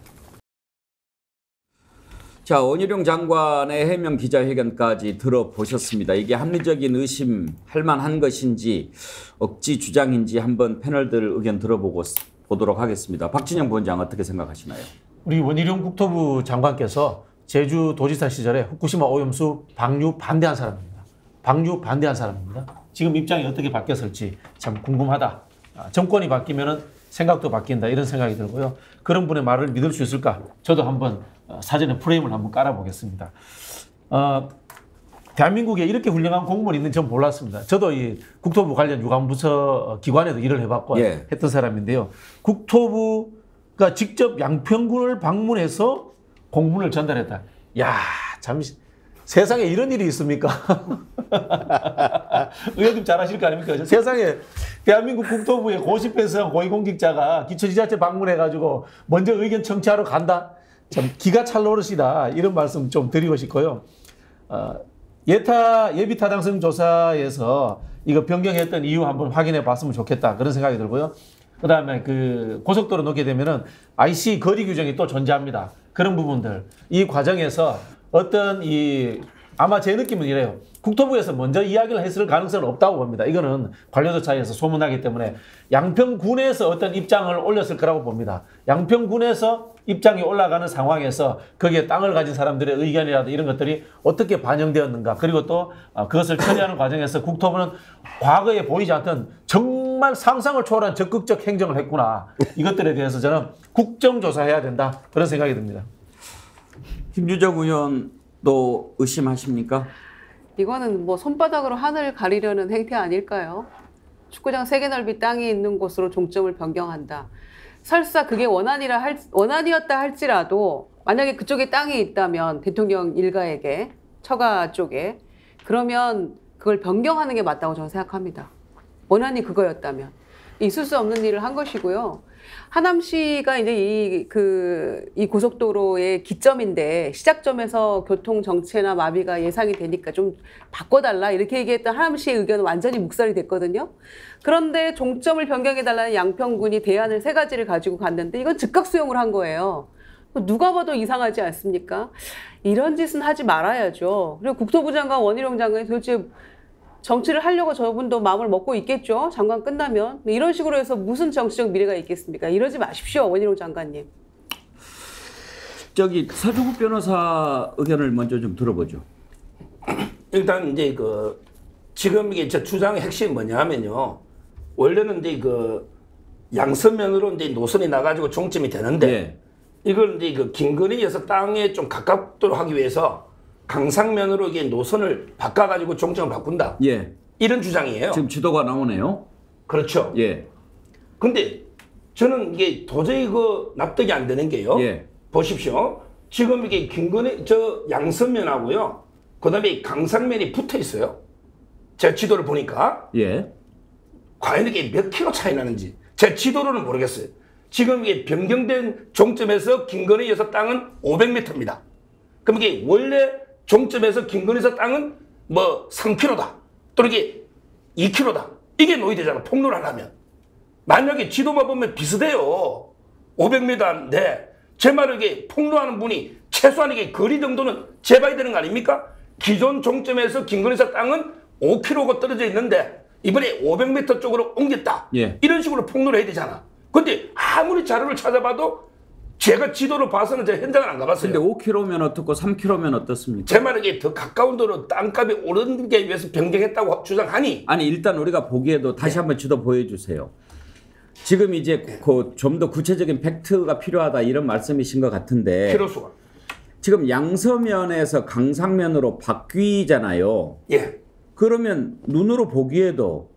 Speaker 2: 자, 원희룡 장관의 해명 기자회견까지 들어보셨습니다. 이게 합리적인 의심할 만한 것인지 억지 주장인지 한번 패널들 의견 들어보도록 하겠습니다. 박진영 부원장 어떻게 생각하시나요?
Speaker 5: 우리 원희룡 국토부 장관께서 제주도지사 시절에 후쿠시마 오염수 방류 반대한 사람입니다. 방류 반대한 사람입니다. 지금 입장이 어떻게 바뀌었을지 참 궁금하다. 정권이 바뀌면은 생각도 바뀐다 이런 생각이 들고요. 그런 분의 말을 믿을 수 있을까? 저도 한번 사전에 프레임을 한번 깔아보겠습니다. 대한민국에 이렇게 훌륭한 공무원이 있는 전 몰랐습니다. 저도 이 국토부 관련 유관부서 기관에도 일을 해봤고 했던 사람인데요. 국토부가 직접 양평군을 방문해서 공문을 전달했다. 야, 참 세상에 이런 일이 있습니까? 의원님 잘 아실 거 아닙니까? 세상에 대한민국 국토부의 고시패스한 고위공직자가 기초지자체 방문해가지고 먼저 의견 청취하러 간다? 참 기가 찰 노릇이다. 이런 말씀 좀 드리고 싶고요. 예비 타당성 조사에서 이거 변경했던 이유 한번 확인해 봤으면 좋겠다. 그런 생각이 들고요. 그 다음에 그 고속도로 놓게 되면은 IC 거리 규정이 또 존재합니다. 그런 부분들. 이 과정에서 어떤 아마 제 느낌은 이래요. 국토부에서 먼저 이야기를 했을 가능성은 없다고 봅니다. 이거는 관료도 차이에서 소문나기 때문에 양평군에서 어떤 입장을 올렸을 거라고 봅니다. 양평군에서 입장이 올라가는 상황에서 거기에 땅을 가진 사람들의 의견이라든지 이런 것들이 어떻게 반영되었는가. 그리고 또 그것을 처리하는 과정에서 국토부는 과거에 보이지 않던 정말 상상을 초월한 적극적 행정을 했구나. 이것들에 대해서 저는 국정조사해야 된다. 그런 생각이 듭니다.
Speaker 2: 김주정 의원도 의심하십니까?
Speaker 3: 이거는 뭐 손바닥으로 하늘을 가리려는 행태 아닐까요? 축구장 3개 넓이 땅이 있는 곳으로 종점을 변경한다. 설사 그게 원안이었다 할지라도 만약에 그쪽에 땅이 있다면 대통령 일가에게 처가 쪽에 그러면 그걸 변경하는 게 맞다고 저는 생각합니다. 원안이 그거였다면 있을 수 없는 일을 한 것이고요. 하남시가 이제 이 고속도로의 기점인데 시작점에서 교통 정체나 마비가 예상이 되니까 좀 바꿔달라 이렇게 얘기했던 하남시의 의견은 완전히 묵살이 됐거든요. 그런데 종점을 변경해달라는 양평군이 대안을 3가지를 가지고 갔는데 이건 즉각 수용을 한 거예요. 누가 봐도 이상하지 않습니까? 이런 짓은 하지 말아야죠. 그리고 국토부 장관 원희룡 장관이 도대체 정치를 하려고 저분도 마음을 먹고 있겠죠. 장관 끝나면. 이런 식으로 해서 무슨 정치적 미래가 있겠습니까? 이러지 마십시오. 원희룡 장관님.
Speaker 2: 서주국 변호사 의견을 먼저 좀 들어보죠.
Speaker 6: 일단 이제 지금 이게 제 주장의 핵심이 뭐냐 하면요. 원래는 이제 양서면으로 이제 노선이 나가지고 종점이 되는데 이걸 이제 김건희에서 땅에 좀 가깝도록 하기 위해서 강상면으로 이게 노선을 바꿔가지고 종점을 바꾼다. 이런 주장이에요.
Speaker 2: 지금 지도가 나오네요.
Speaker 6: 그렇죠. 근데 저는 이게 도저히 납득이 안 되는 게요. 보십시오. 지금 이게 김건희 양서면하고요. 그 다음에 강상면이 붙어 있어요. 제가 지도를 보니까. 과연 이게 몇 킬로 차이 나는지. 제 지도로는 모르겠어요. 지금 이게 변경된 종점에서 김건희에서 땅은 500m입니다. 그럼 이게 원래 종점에서 김건희에서 땅은 뭐 3km다. 또는 이게 2km다. 이게 노이되잖아. 폭로를 하려면. 만약에 지도만 보면 비슷해요. 500m인데 제 말을 이게 폭로하는 분이 최소한 이게 거리 정도는 재봐야 되는 거 아닙니까? 기존 종점에서 김건희에서 땅은 5km가 떨어져 있는데 이번에 500m 쪽으로 옮겼다. 이런 식으로 폭로를 해야 되잖아. 근데 아무리 자료를 찾아봐도 제가 지도를 봐서는 제가 현장을 안 가봤어요.
Speaker 2: 근데 5km면 어떻고 3km면 어떻습니까?
Speaker 6: 제 말은 이게 더 가까운 도로 땅값이 오르게 위해서 변경했다고 주장하니.
Speaker 2: 아니 일단 우리가 보기에도 다시 한번 지도 보여주세요. 지금 이제 좀 더 구체적인 팩트가 필요하다 이런 말씀이신 것 같은데.
Speaker 6: 키로수가.
Speaker 2: 지금 양서면에서 강상면으로 바뀌잖아요. 그러면 눈으로 보기에도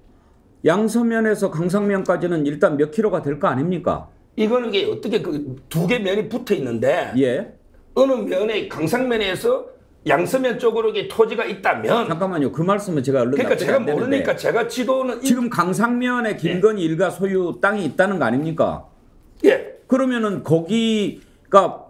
Speaker 2: 양서면에서 강상면까지는 일단 몇 킬로가 될 거 아닙니까?
Speaker 6: 이거는 이게 어떻게 두 개 면이 붙어 있는데 어느 면에 강상면에서 양서면 쪽으로 이게 토지가 있다면
Speaker 2: 잠깐만요. 그 말씀은 제가 얼른
Speaker 6: 그러니까 제가 모르니까 제가 지도는
Speaker 2: 지금 강상면에 김건희 일가 소유 땅이 있다는 거 아닙니까? 그러면은 거기가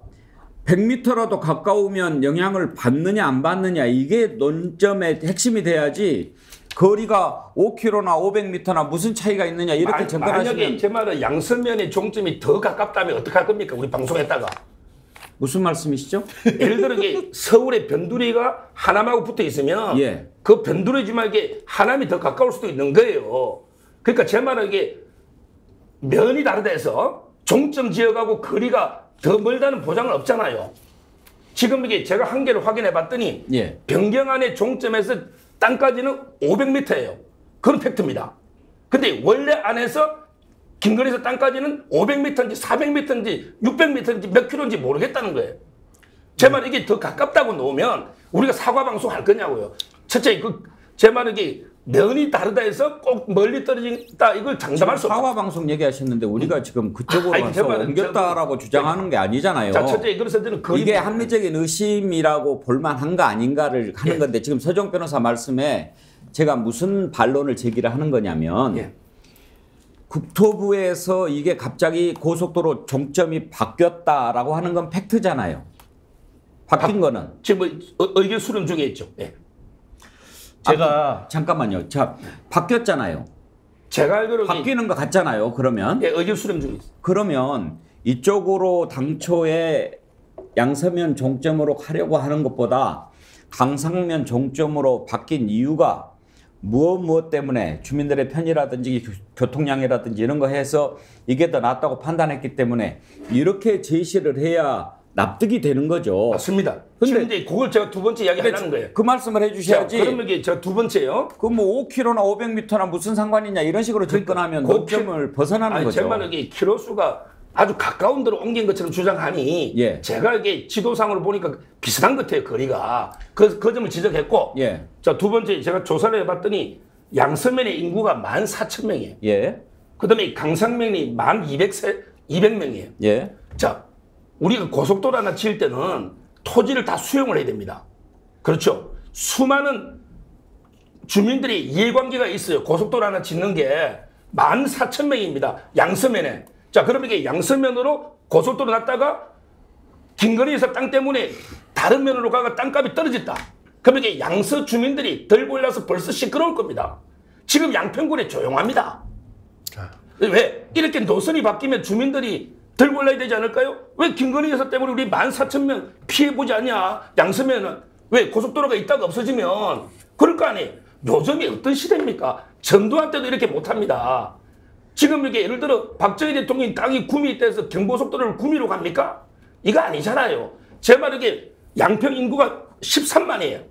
Speaker 2: 100m라도 가까우면 영향을 받느냐 안 받느냐 이게 논점의 핵심이 돼야지 거리가 5km나 500m나 무슨 차이가 있느냐 이렇게 접근하시면
Speaker 6: 만약에 제 말은 양서면의 종점이 더 가깝다면 어떡할 겁니까? 우리 방송했다가.
Speaker 2: 무슨 말씀이시죠?
Speaker 6: 예를 들어 이게 서울의 변두리가 하남하고 붙어 있으면 그 변두리지만 이게 하남이 더 가까울 수도 있는 거예요. 그러니까 제 말은 이게 면이 다르다 해서 종점 지역하고 거리가 더 멀다는 보장은 없잖아요. 지금 이게 제가 한계를 확인해 봤더니 변경안의 종점에서 땅까지는 500m예요. 그건 팩트입니다. 근데 원래 안에서 김건희에서 땅까지는 500m인지 400m인지 600m인지 몇 킬로인지 모르겠다는 거예요. 제 말 이게 더 가깝다고 놓으면 우리가 사과 방송 할 거냐고요. 첫째, 제 말은 이게 면이 다르다 해서 꼭 멀리 떨어진다 이걸 장담할 수 없다.
Speaker 2: 사과 방송 얘기하셨는데 우리가 지금 그쪽으로
Speaker 6: 아니,
Speaker 2: 가서 옮겼다라고 주장하는 게 아니잖아요.
Speaker 6: 자, 첫째 그래서 저는
Speaker 2: 이게 합리적인 의심이라고 볼만한가 아닌가를 하는 건데 지금 서정 변호사 말씀에 제가 무슨 반론을 제기를 하는 거냐면 국토부에서 이게 갑자기 고속도로 종점이 바뀌었다라고 하는 건 팩트잖아요. 바뀐 거는
Speaker 6: 지금 의견 수렴 중에 있죠. 예.
Speaker 2: 제가 잠깐만요. 자, 바뀌었잖아요.
Speaker 6: 제가 알기로
Speaker 2: 바뀌는 것 같잖아요. 그러면
Speaker 6: 예, 의견 수렴 중에 있어요.
Speaker 2: 그러면 이쪽으로 당초에 양서면 종점으로 가려고 하는 것보다 강상면 종점으로 바뀐 이유가 무엇 때문에 주민들의 편의라든지 교통량이라든지 이런 거 해서 이게 더 낫다고 판단했기 때문에 이렇게 제시를 해야 납득이 되는 거죠.
Speaker 6: 맞습니다. 근데 그걸 제가 두 번째 이야기하는 거예요.
Speaker 2: 그 말씀을 해주셔야지.
Speaker 6: 자, 그러면 이게 제가 두 번째요.
Speaker 2: 그 뭐 5km나 500m나 무슨 상관이냐 이런 식으로 접근하면 논점을 벗어나는
Speaker 6: 아니,
Speaker 2: 거죠.
Speaker 6: 제 말은 이게 키로수가 아주 가까운 데로 옮긴 것처럼 주장하니 제가 이게 지도상으로 보니까 비슷한 것 같아요. 거리가. 그 점을 지적했고 자, 두 번째 제가 조사를 해봤더니 양서면의 인구가 14,000명이에요. 그다음에 강상면이 200명이에요. 자, 우리가 고속도로 하나 지을 때는 토지를 다 수용을 해야 됩니다. 그렇죠. 수많은 주민들이 이해관계가 있어요. 고속도로 하나 짓는 게 14,000명입니다. 양서면에. 자, 그러면 이게 양서면으로 고속도로 놨다가 김건희에서 땅 때문에 다른 면으로 가가 땅값이 떨어졌다. 그러면 이게 양서 주민들이 덜 몰라서 벌써 시끄러울 겁니다. 지금 양평군에 조용합니다. 왜? 이렇게 노선이 바뀌면 주민들이 덜 몰라야 되지 않을까요? 왜 김건희 여사 때문에 우리 14,000명 피해보지 않냐? 양서면은. 왜? 고속도로가 있다가 없어지면. 그럴 거 아니에요. 요즘이 어떤 시대입니까? 전두환 때도 이렇게 못합니다. 지금 이게 예를 들어 박정희 대통령이 땅이 구미 돼서 경부고속도로를 구미로 갑니까? 이거 아니잖아요. 제 말은 이게 양평 인구가 13만이에요.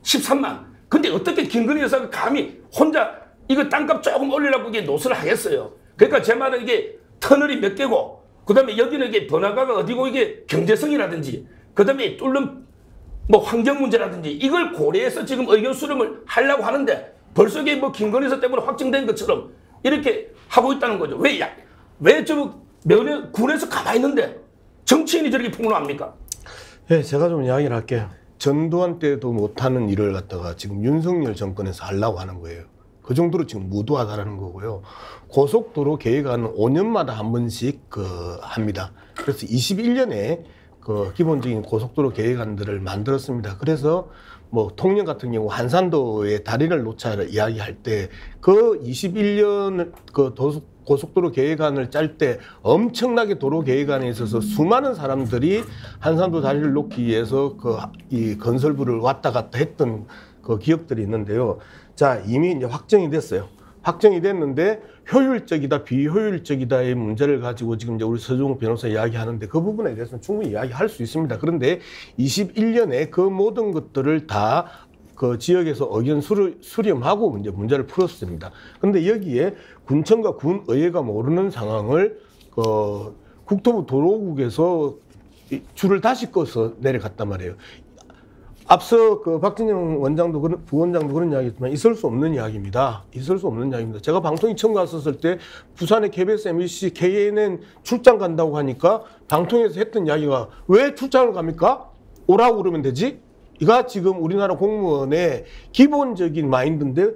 Speaker 6: 13만. 근데 어떻게 김건희 여사가 감히 혼자 이거 땅값 조금 올리려고 이게 노선을 하겠어요. 그러니까 제 말은 이게 터널이 몇 개고 그 다음에 여기는 이게 번화가가 어디고 이게 경제성이라든지 그 다음에 뚫는 뭐 환경 문제라든지 이걸 고려해서 지금 의견 수렴을 하려고 하는데 벌써 이게 뭐 김건희 여사 때문에 확정된 것처럼 이렇게 하고 있다는 거죠. 왜 저 면회 군에서 가만히 있는데 정치인이 저렇게 폭로합니까?
Speaker 4: 네, 제가 좀 이야기를 할게요. 전두환 때도 못하는 일을 갖다가 지금 윤석열 정권에서 하려고 하는 거예요. 그 정도로 지금 무도하다라는 거고요. 고속도로 계획안은 5년마다 한 번씩 합니다. 그래서 21년에 기본적인 고속도로 계획안들을 만들었습니다. 그래서 뭐 통영 같은 경우 한산도에 다리를 놓자를 이야기할 때 그 21년 고속도로 계획안을 짤 때 엄청나게 도로 계획안에 있어서 수많은 사람들이 한산도 다리를 놓기 위해서 이 건설부를 왔다 갔다 했던 그 기억들이 있는데요. 자, 이미 이제 확정이 됐어요. 확정이 됐는데 효율적이다, 비효율적이다의 문제를 가지고 지금 이제 우리 서종 변호사 이야기하는데 그 부분에 대해서는 충분히 이야기할 수 있습니다. 그런데 21년에 그 모든 것들을 다 그 지역에서 의견 수렴하고 이제 문제를 풀었습니다. 그런데 여기에 군청과 군의회가 모르는 상황을 국토부 도로국에서 줄을 다시 꺼서 내려갔단 말이에요. 앞서 박진영 원장도 부원장도 그런 이야기했지만 있을 수 없는 이야기입니다. 있을 수 없는 이야기입니다. 제가 방통위 처음 갔었을 때 부산에 KBS, MBC, KNN 출장 간다고 하니까 방통위에서 했던 이야기가 왜 출장을 갑니까? 오라고 그러면 되지? 이가 지금 우리나라 공무원의 기본적인 마인드인데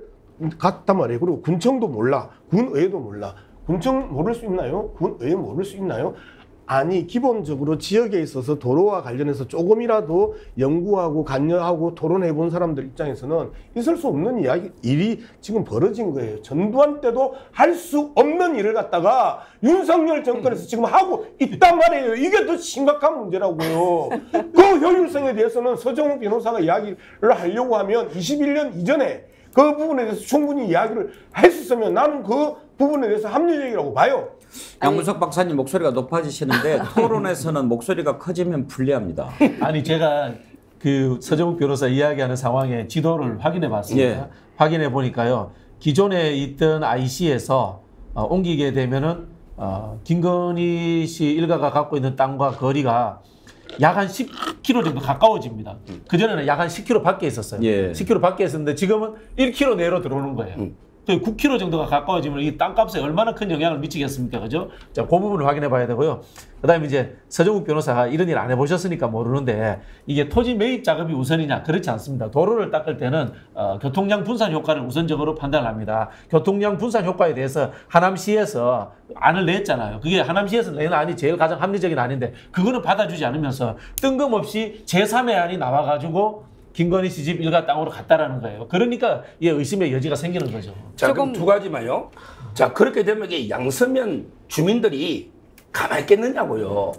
Speaker 4: 같단 말이에요. 그리고 군청도 몰라. 군의회도 몰라. 군청 모를 수 있나요? 군의회 모를 수 있나요? 아니, 기본적으로 지역에 있어서 도로와 관련해서 조금이라도 연구하고 관여하고 토론해 본 사람들 입장에서는 있을 수 없는 일이 지금 벌어진 거예요. 전두환 때도 할 수 없는 일을 갖다가 윤석열 정권에서 지금 하고 있단 말이에요. 이게 더 심각한 문제라고요. 그 효율성에 대해서는 서정욱 변호사가 이야기를 하려고 하면 21년 이전에 그 부분에 대해서 충분히 이야기를 했었으면 나는 그 부분에 대해서 합리적이라고 봐요.
Speaker 2: 양문석 박사님 목소리가 높아지시는데 토론에서는 목소리가 커지면 불리합니다.
Speaker 5: 아니 제가 그 서정욱 변호사 이야기하는 상황의 지도를 확인해 봤습니다. 확인해 보니까요. 기존에 있던 IC에서 옮기게 되면은 김건희 씨 일가가 갖고 있는 땅과 거리가 약 한 10km 정도 가까워집니다. 그전에는 약 한 10km 밖에 있었어요. 10km 밖에 있었는데 지금은 1km 내로 들어오는 거예요. 9km 정도가 가까워지면 이 땅값에 얼마나 큰 영향을 미치겠습니까? 그죠? 자, 그 부분을 확인해 봐야 되고요. 그 다음에 이제 서정욱 변호사가 이런 일 안 해보셨으니까 모르는데 이게 토지 매입 작업이 우선이냐? 그렇지 않습니다. 도로를 닦을 때는 교통량 분산 효과를 우선적으로 판단합니다. 교통량 분산 효과에 대해서 하남시에서 안을 냈잖아요. 그게 하남시에서 낸 안이 제일 가장 합리적인 안인데 그거는 받아주지 않으면서 뜬금없이 제3의 안이 나와가지고 김건희 씨 집 일가 땅으로 갔다라는 거예요. 그러니까 이 의심의 여지가 생기는 거죠.
Speaker 6: 자, 그럼 두 가지만요. 자, 그렇게 되면 이게 양서면 주민들이 가만히 있겠느냐고요.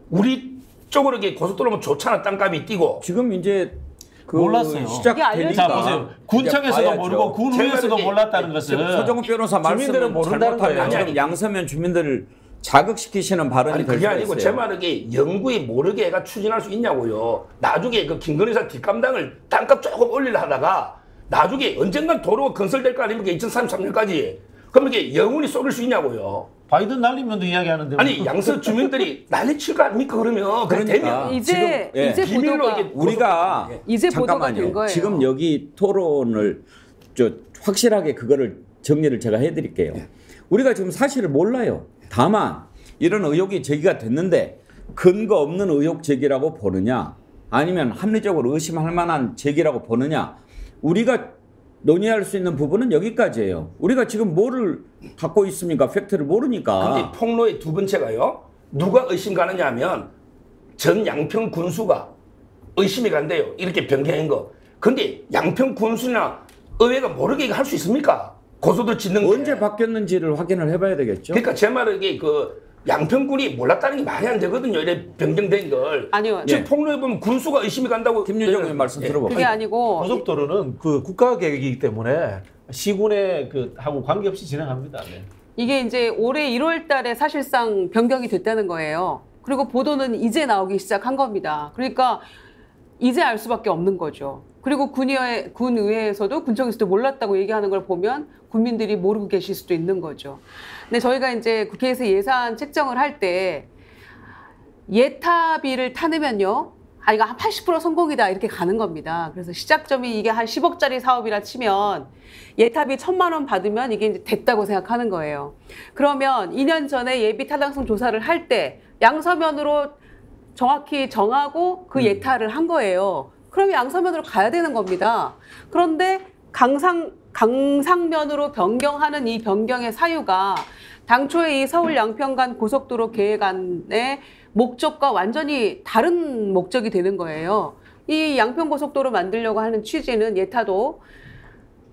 Speaker 6: 우리 쪽으로 이게 고속도로면 좋잖아, 땅값이 뛰고.
Speaker 2: 지금 이제
Speaker 5: 몰랐어요.
Speaker 2: 시작되니까.
Speaker 5: 자, 보세요. 군청에서도 모르고 군위에서도 몰랐다는 것은
Speaker 2: 서정욱 변호사
Speaker 5: 주민들은 모른다는 거예요.
Speaker 2: 지금 양서면 주민들을 자극시키시는 발언이
Speaker 6: 아니, 그게 아니고 제 말은 이게 영구히 모르게 애가 추진할 수 있냐고요. 나중에 그 김건희 여사 뒷감당을 땅값 조금 올리려 하다가 나중에 언젠간 도로가 건설될 거 아닙니까? 2033년까지. 그럼 이게 영원히 쏠릴 수 있냐고요.
Speaker 5: 바이든 날리면도 이야기하는데.
Speaker 6: 아니, 양서 주민들이 난리 칠 거 아닙니까? 그러면.
Speaker 2: 그러니까
Speaker 3: 이제
Speaker 2: 비밀로
Speaker 3: 보도가,
Speaker 2: 우리가
Speaker 3: 이제 보도가
Speaker 2: 잠깐만요.
Speaker 3: 된 거예요.
Speaker 2: 지금 여기 토론을 확실하게 그거를 정리를 제가 해드릴게요. 우리가 지금 사실을 몰라요. 다만 이런 의혹이 제기가 됐는데 근거 없는 의혹 제기라고 보느냐 아니면 합리적으로 의심할 만한 제기라고 보느냐 우리가 논의할 수 있는 부분은 여기까지예요. 우리가 지금 뭐를 갖고 있습니까? 팩트를 모르니까.
Speaker 6: 근데 폭로의 두 번째가요. 누가 의심 가느냐 하면 전 양평 군수가 의심이 간대요. 이렇게 변경한 거. 근데 양평 군수나 의회가 모르게 할 수 있습니까? 고소도 짓는 게.
Speaker 2: 언제 바뀌었는지를 확인을 해봐야 되겠죠.
Speaker 6: 그러니까 제 말은 이게 그 양평군이 몰랐다는 게 말이 안 되거든요. 이래 변경된 걸.
Speaker 3: 아니요.
Speaker 6: 지금 폭로해 보면 군수가 의심이 간다고.
Speaker 2: 김유정 의원 말씀 들어볼게요.
Speaker 3: 그게 아니고
Speaker 5: 고속도로는 그 국가 계획이기 때문에 시군의 그 하고 관계없이 진행합니다. 네.
Speaker 3: 이게 이제 올해 1월 달에 사실상 변경이 됐다는 거예요. 그리고 보도는 이제 나오기 시작한 겁니다. 그러니까 이제 알 수밖에 없는 거죠. 그리고 군의회에서도 군청에서도 몰랐다고 얘기하는 걸 보면 국민들이 모르고 계실 수도 있는 거죠. 근데 저희가 이제 국회에서 예산 책정을 할 때 예타비를 타내면요. 이거 한 80% 성공이다 이렇게 가는 겁니다. 그래서 시작점이 이게 한 10억짜리 사업이라 치면 예타비 1,000만 원 받으면 이게 이제 됐다고 생각하는 거예요. 그러면 2년 전에 예비 타당성 조사를 할 때 양서면으로 정확히 정하고 그 예타를 한 거예요. 그럼 양서면으로 가야 되는 겁니다. 그런데 강상면으로 변경하는 이 변경의 사유가 당초에 이 서울 양평 간 고속도로 계획안의 목적과 완전히 다른 목적이 되는 거예요. 이 양평 고속도로 만들려고 하는 취지는 예타도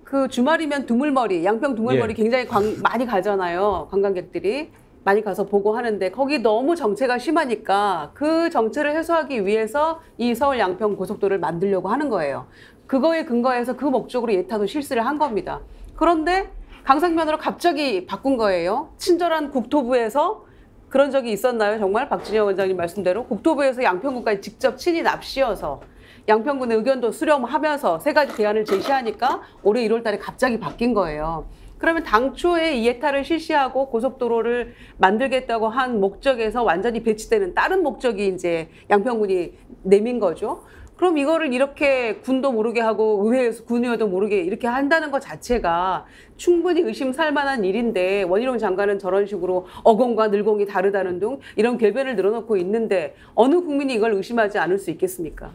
Speaker 3: 그 주말이면 두물머리, 양평 두물머리 굉장히 많이 가잖아요. 관광객들이. 많이 가서 보고 하는데 거기 너무 정체가 심하니까 그 정체를 해소하기 위해서 이 서울 양평 고속도로를 만들려고 하는 거예요. 그거에 근거해서 그 목적으로 예타도 실시를 한 겁니다. 그런데 강상면으로 갑자기 바꾼 거예요. 친절한 국토부에서 그런 적이 있었나요? 정말 박진영 원장님 말씀대로 국토부에서 양평군까지 직접 친히 납시어서 양평군의 의견도 수렴하면서 세 가지 대안을 제시하니까 올해 1월 달에 갑자기 바뀐 거예요. 그러면 당초에 이 예타를 실시하고 고속도로를 만들겠다고 한 목적에서 완전히 배치되는 다른 목적이 이제 양평군이 내민 거죠. 그럼 이거를 이렇게 군도 모르게 하고 의회에서 군의회도 모르게 이렇게 한다는 것 자체가 충분히 의심살 만한 일인데 원희룡 장관은 저런 식으로 어공과 늘공이 다르다는 등 이런 궤변을 늘어놓고 있는데 어느 국민이 이걸 의심하지 않을 수 있겠습니까?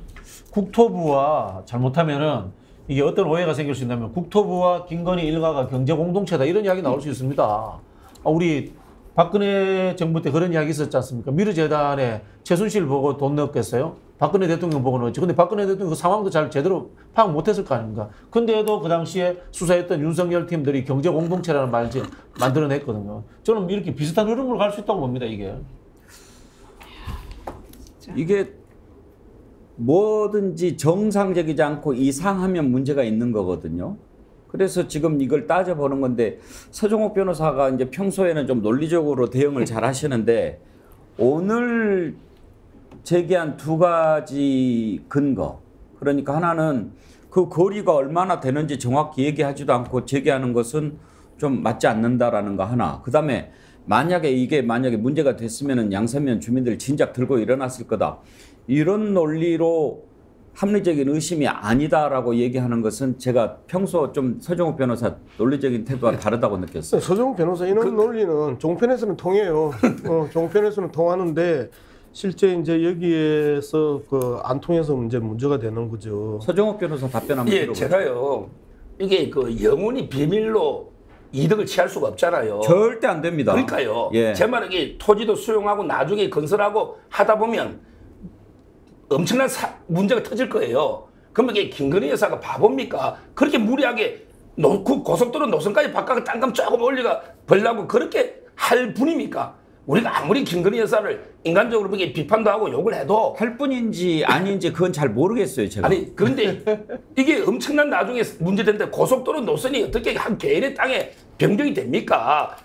Speaker 5: 국토부와 잘못하면은 이게 어떤 오해가 생길 수 있냐면 국토부와 김건희 일가가 경제 공동체다 이런 이야기 나올 수 있습니다. 우리 박근혜 정부 때 그런 이야기 있었지 않습니까? 미르재단에 최순실 보고 돈 넣었겠어요? 박근혜 대통령 보고 넣었지. 근데 박근혜 대통령 그 상황도 잘 제대로 파악 못했을 거 아닙니까? 근데도 그 당시에 수사했던 윤석열 팀들이 경제 공동체라는 말을 만들어냈거든요. 저는 이렇게 비슷한 흐름으로 갈 수 있다고 봅니다, 이게.
Speaker 2: 이게 뭐든지 정상적이지 않고 이상하면 문제가 있는 거거든요. 그래서 지금 이걸 따져보는 건데 서정욱 변호사가 이제 평소에는 좀 논리적으로 대응을 잘 하시는데 오늘 제기한 두 가지 근거, 그러니까 하나는 그 거리가 얼마나 되는지 정확히 얘기하지도 않고 제기하는 것은 좀 맞지 않는다라는 거 하나. 그다음에 만약에 이게 문제가 됐으면은 양서면 주민들 진작 들고 일어났을 거다. 이런 논리로 합리적인 의심이 아니다라고 얘기하는 것은 제가 평소 좀 서정욱 변호사 논리적인 태도와 다르다고 느꼈어요.
Speaker 4: 서정욱 변호사 이런 논리는 종편에서는 통해요. 종편에서는 통하는데 실제 이제 여기에서 그 안 통해서 문제가 되는 거죠.
Speaker 2: 서정욱 변호사 답변 한번 들어보세요.
Speaker 6: 제가요. 이게 그 영원히 비밀로 이득을 취할 수가 없잖아요.
Speaker 2: 절대 안 됩니다.
Speaker 6: 그러니까요.
Speaker 2: 예.
Speaker 6: 제 말은 이게 토지도 수용하고 나중에 건설하고 하다 보면 엄청난 문제가 터질 거예요. 그러면 이게 김건희 여사가 바보입니까? 그렇게 무리하게 고속도로 노선까지 바꿔서 땅값 조금 올리가 벌라고 그렇게 할 분입니까? 우리가 아무리 김건희 여사를 인간적으로 그렇게 비판도 하고 욕을 해도
Speaker 2: 할 뿐인지 아닌지 그건 잘 모르겠어요, 제가.
Speaker 6: 아니 그런데 이게 엄청난 나중에 문제된데 고속도로 노선이 어떻게 한 개인의 땅에 변경이 됩니까?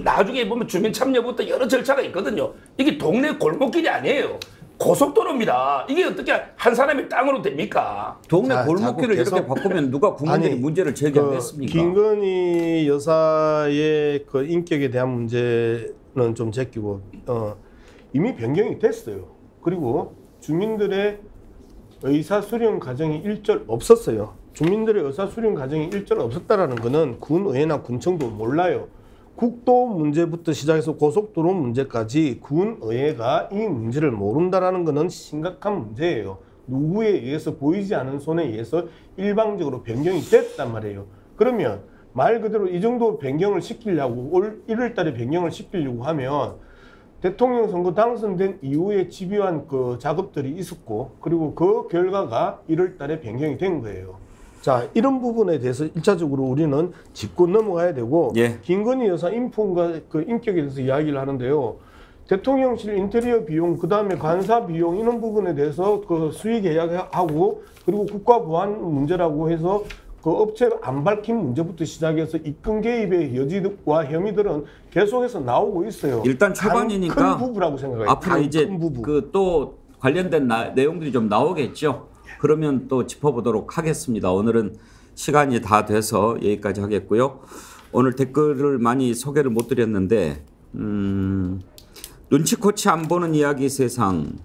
Speaker 6: 나중에 보면 주민 참여부터 여러 절차가 있거든요. 이게 동네 골목길이 아니에요. 고속도로입니다. 이게 어떻게 한 사람의 땅으로 됩니까?
Speaker 2: 동네 골목길을 이렇게 바꾸면 누가 국민들이 문제를 제기하겠습니까?
Speaker 4: 김건희 여사의 그 인격에 대한 문제는 좀 제끼고 이미 변경이 됐어요. 그리고 주민들의 의사수렴 과정이 일절 없었어요. 주민들의 의사수렴 과정이 일절 없었다라는 거는 군의회나 군청도 몰라요. 국도 문제부터 시작해서 고속도로 문제까지 군의회가 이 문제를 모른다라는 것은 심각한 문제예요. 누구에 의해서 보이지 않은 손에 의해서 일방적으로 변경이 됐단 말이에요. 그러면 말 그대로 이 정도 변경을 시키려고 올 1월 달에 변경을 시키려고 하면 대통령 선거 당선된 이후에 집요한 그 작업들이 있었고 그리고 그 결과가 1월 달에 변경이 된 거예요. 자, 이런 부분에 대해서 1차적으로 우리는 짚고 넘어가야 되고 김건희 여사 인품과 그 인격에 대해서 이야기를 하는데요. 대통령실 인테리어 비용, 그 다음에 관사 비용 이런 부분에 대해서 그 수익 계약하고 그리고 국가 보안 문제라고 해서 그 업체 안 밝힌 문제부터 시작해서 입금 개입의 여지와 혐의들은 계속해서 나오고 있어요.
Speaker 2: 일단 초반이니까
Speaker 4: 큰 부부라고 생각해요.
Speaker 2: 앞으로 이제 그 또 관련된 내용들이 좀 나오겠죠. 그러면 또 짚어보도록 하겠습니다. 오늘은 시간이 다 돼서 여기까지 하겠고요. 오늘 댓글을 많이 소개를 못 드렸는데 눈치코치 안 보는 이야기 세상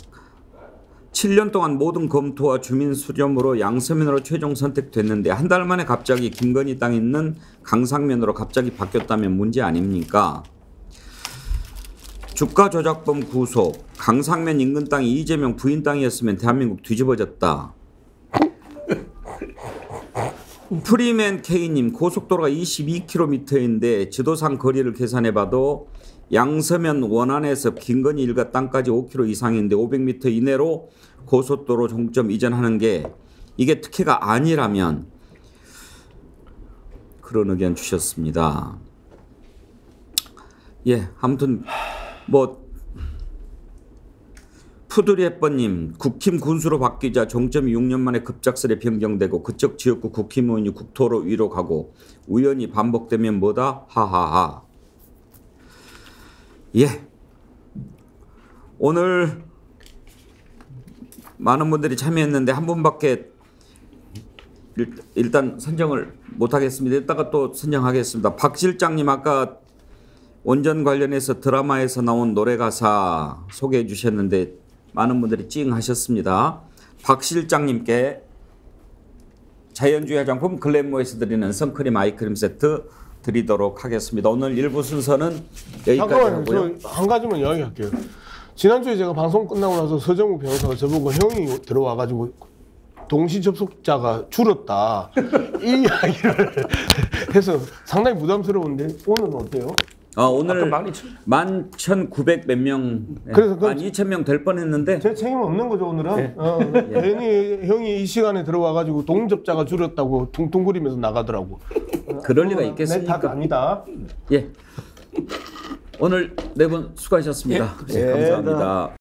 Speaker 2: 7년 동안 모든 검토와 주민 수렴으로 양서면으로 최종 선택됐는데 한 달 만에 갑자기 김건희 땅에 있는 강상면으로 갑자기 바뀌었다면 문제 아닙니까? 주가 조작범 구속, 강상면 인근 땅이 이재명 부인 땅이었으면 대한민국 뒤집어졌다. 프리맨 K님, 고속도로가 22km인데 지도상 거리를 계산해봐도 양서면 원안에서 김건희 일가 땅까지 5km 이상인데 500m 이내로 고속도로 종점 이전하는 게 이게 특혜가 아니라면 그런 의견 주셨습니다. 예, 아무튼 뭐 푸드리에버님, 국힘 군수로 바뀌자 종점이 6년 만에 급작스레 변경되고 그쪽 지역구 국힘 의원이 국토로 위로 가고 우연히 반복되면 뭐다? 하하하. 예. 오늘 많은 분들이 참여했는데 한 분밖에 일단 선정을 못하겠습니다. 이따가 또 선정하겠습니다. 박 실장님 아까 원전 관련해서 드라마에서 나온 노래 가사 소개해 주셨는데 많은 분들이 찡하셨습니다. 박 실장님께 자연주의 화장품 글램모에서 드리는 선크림 아이크림 세트 드리도록 하겠습니다. 오늘 1부 순서는 여기까지 하고요.
Speaker 4: 한 가지만 이야기할게요. 지난주에 제가 방송 끝나고 나서 서정욱 변호사가 저보고 형이 들어와가지고 동시 접속자가 줄었다 이 이야기를 해서 상당히 부담스러운데 오늘은 어때요?
Speaker 2: 오늘 11,900 몇 명,
Speaker 4: 그래서
Speaker 2: 12,000명 될 뻔했는데
Speaker 4: 제 책임 없는 거죠 오늘은.
Speaker 2: 네.
Speaker 4: 괜히 형이 이 시간에 들어와가지고 동접자가 줄었다고 퉁퉁거리면서 나가더라고.
Speaker 2: 그럴 리가 있겠습니까?
Speaker 4: 내 탓 아니다.
Speaker 2: 예. 오늘 네 분 수고하셨습니다.
Speaker 4: 예.
Speaker 2: 감사합니다.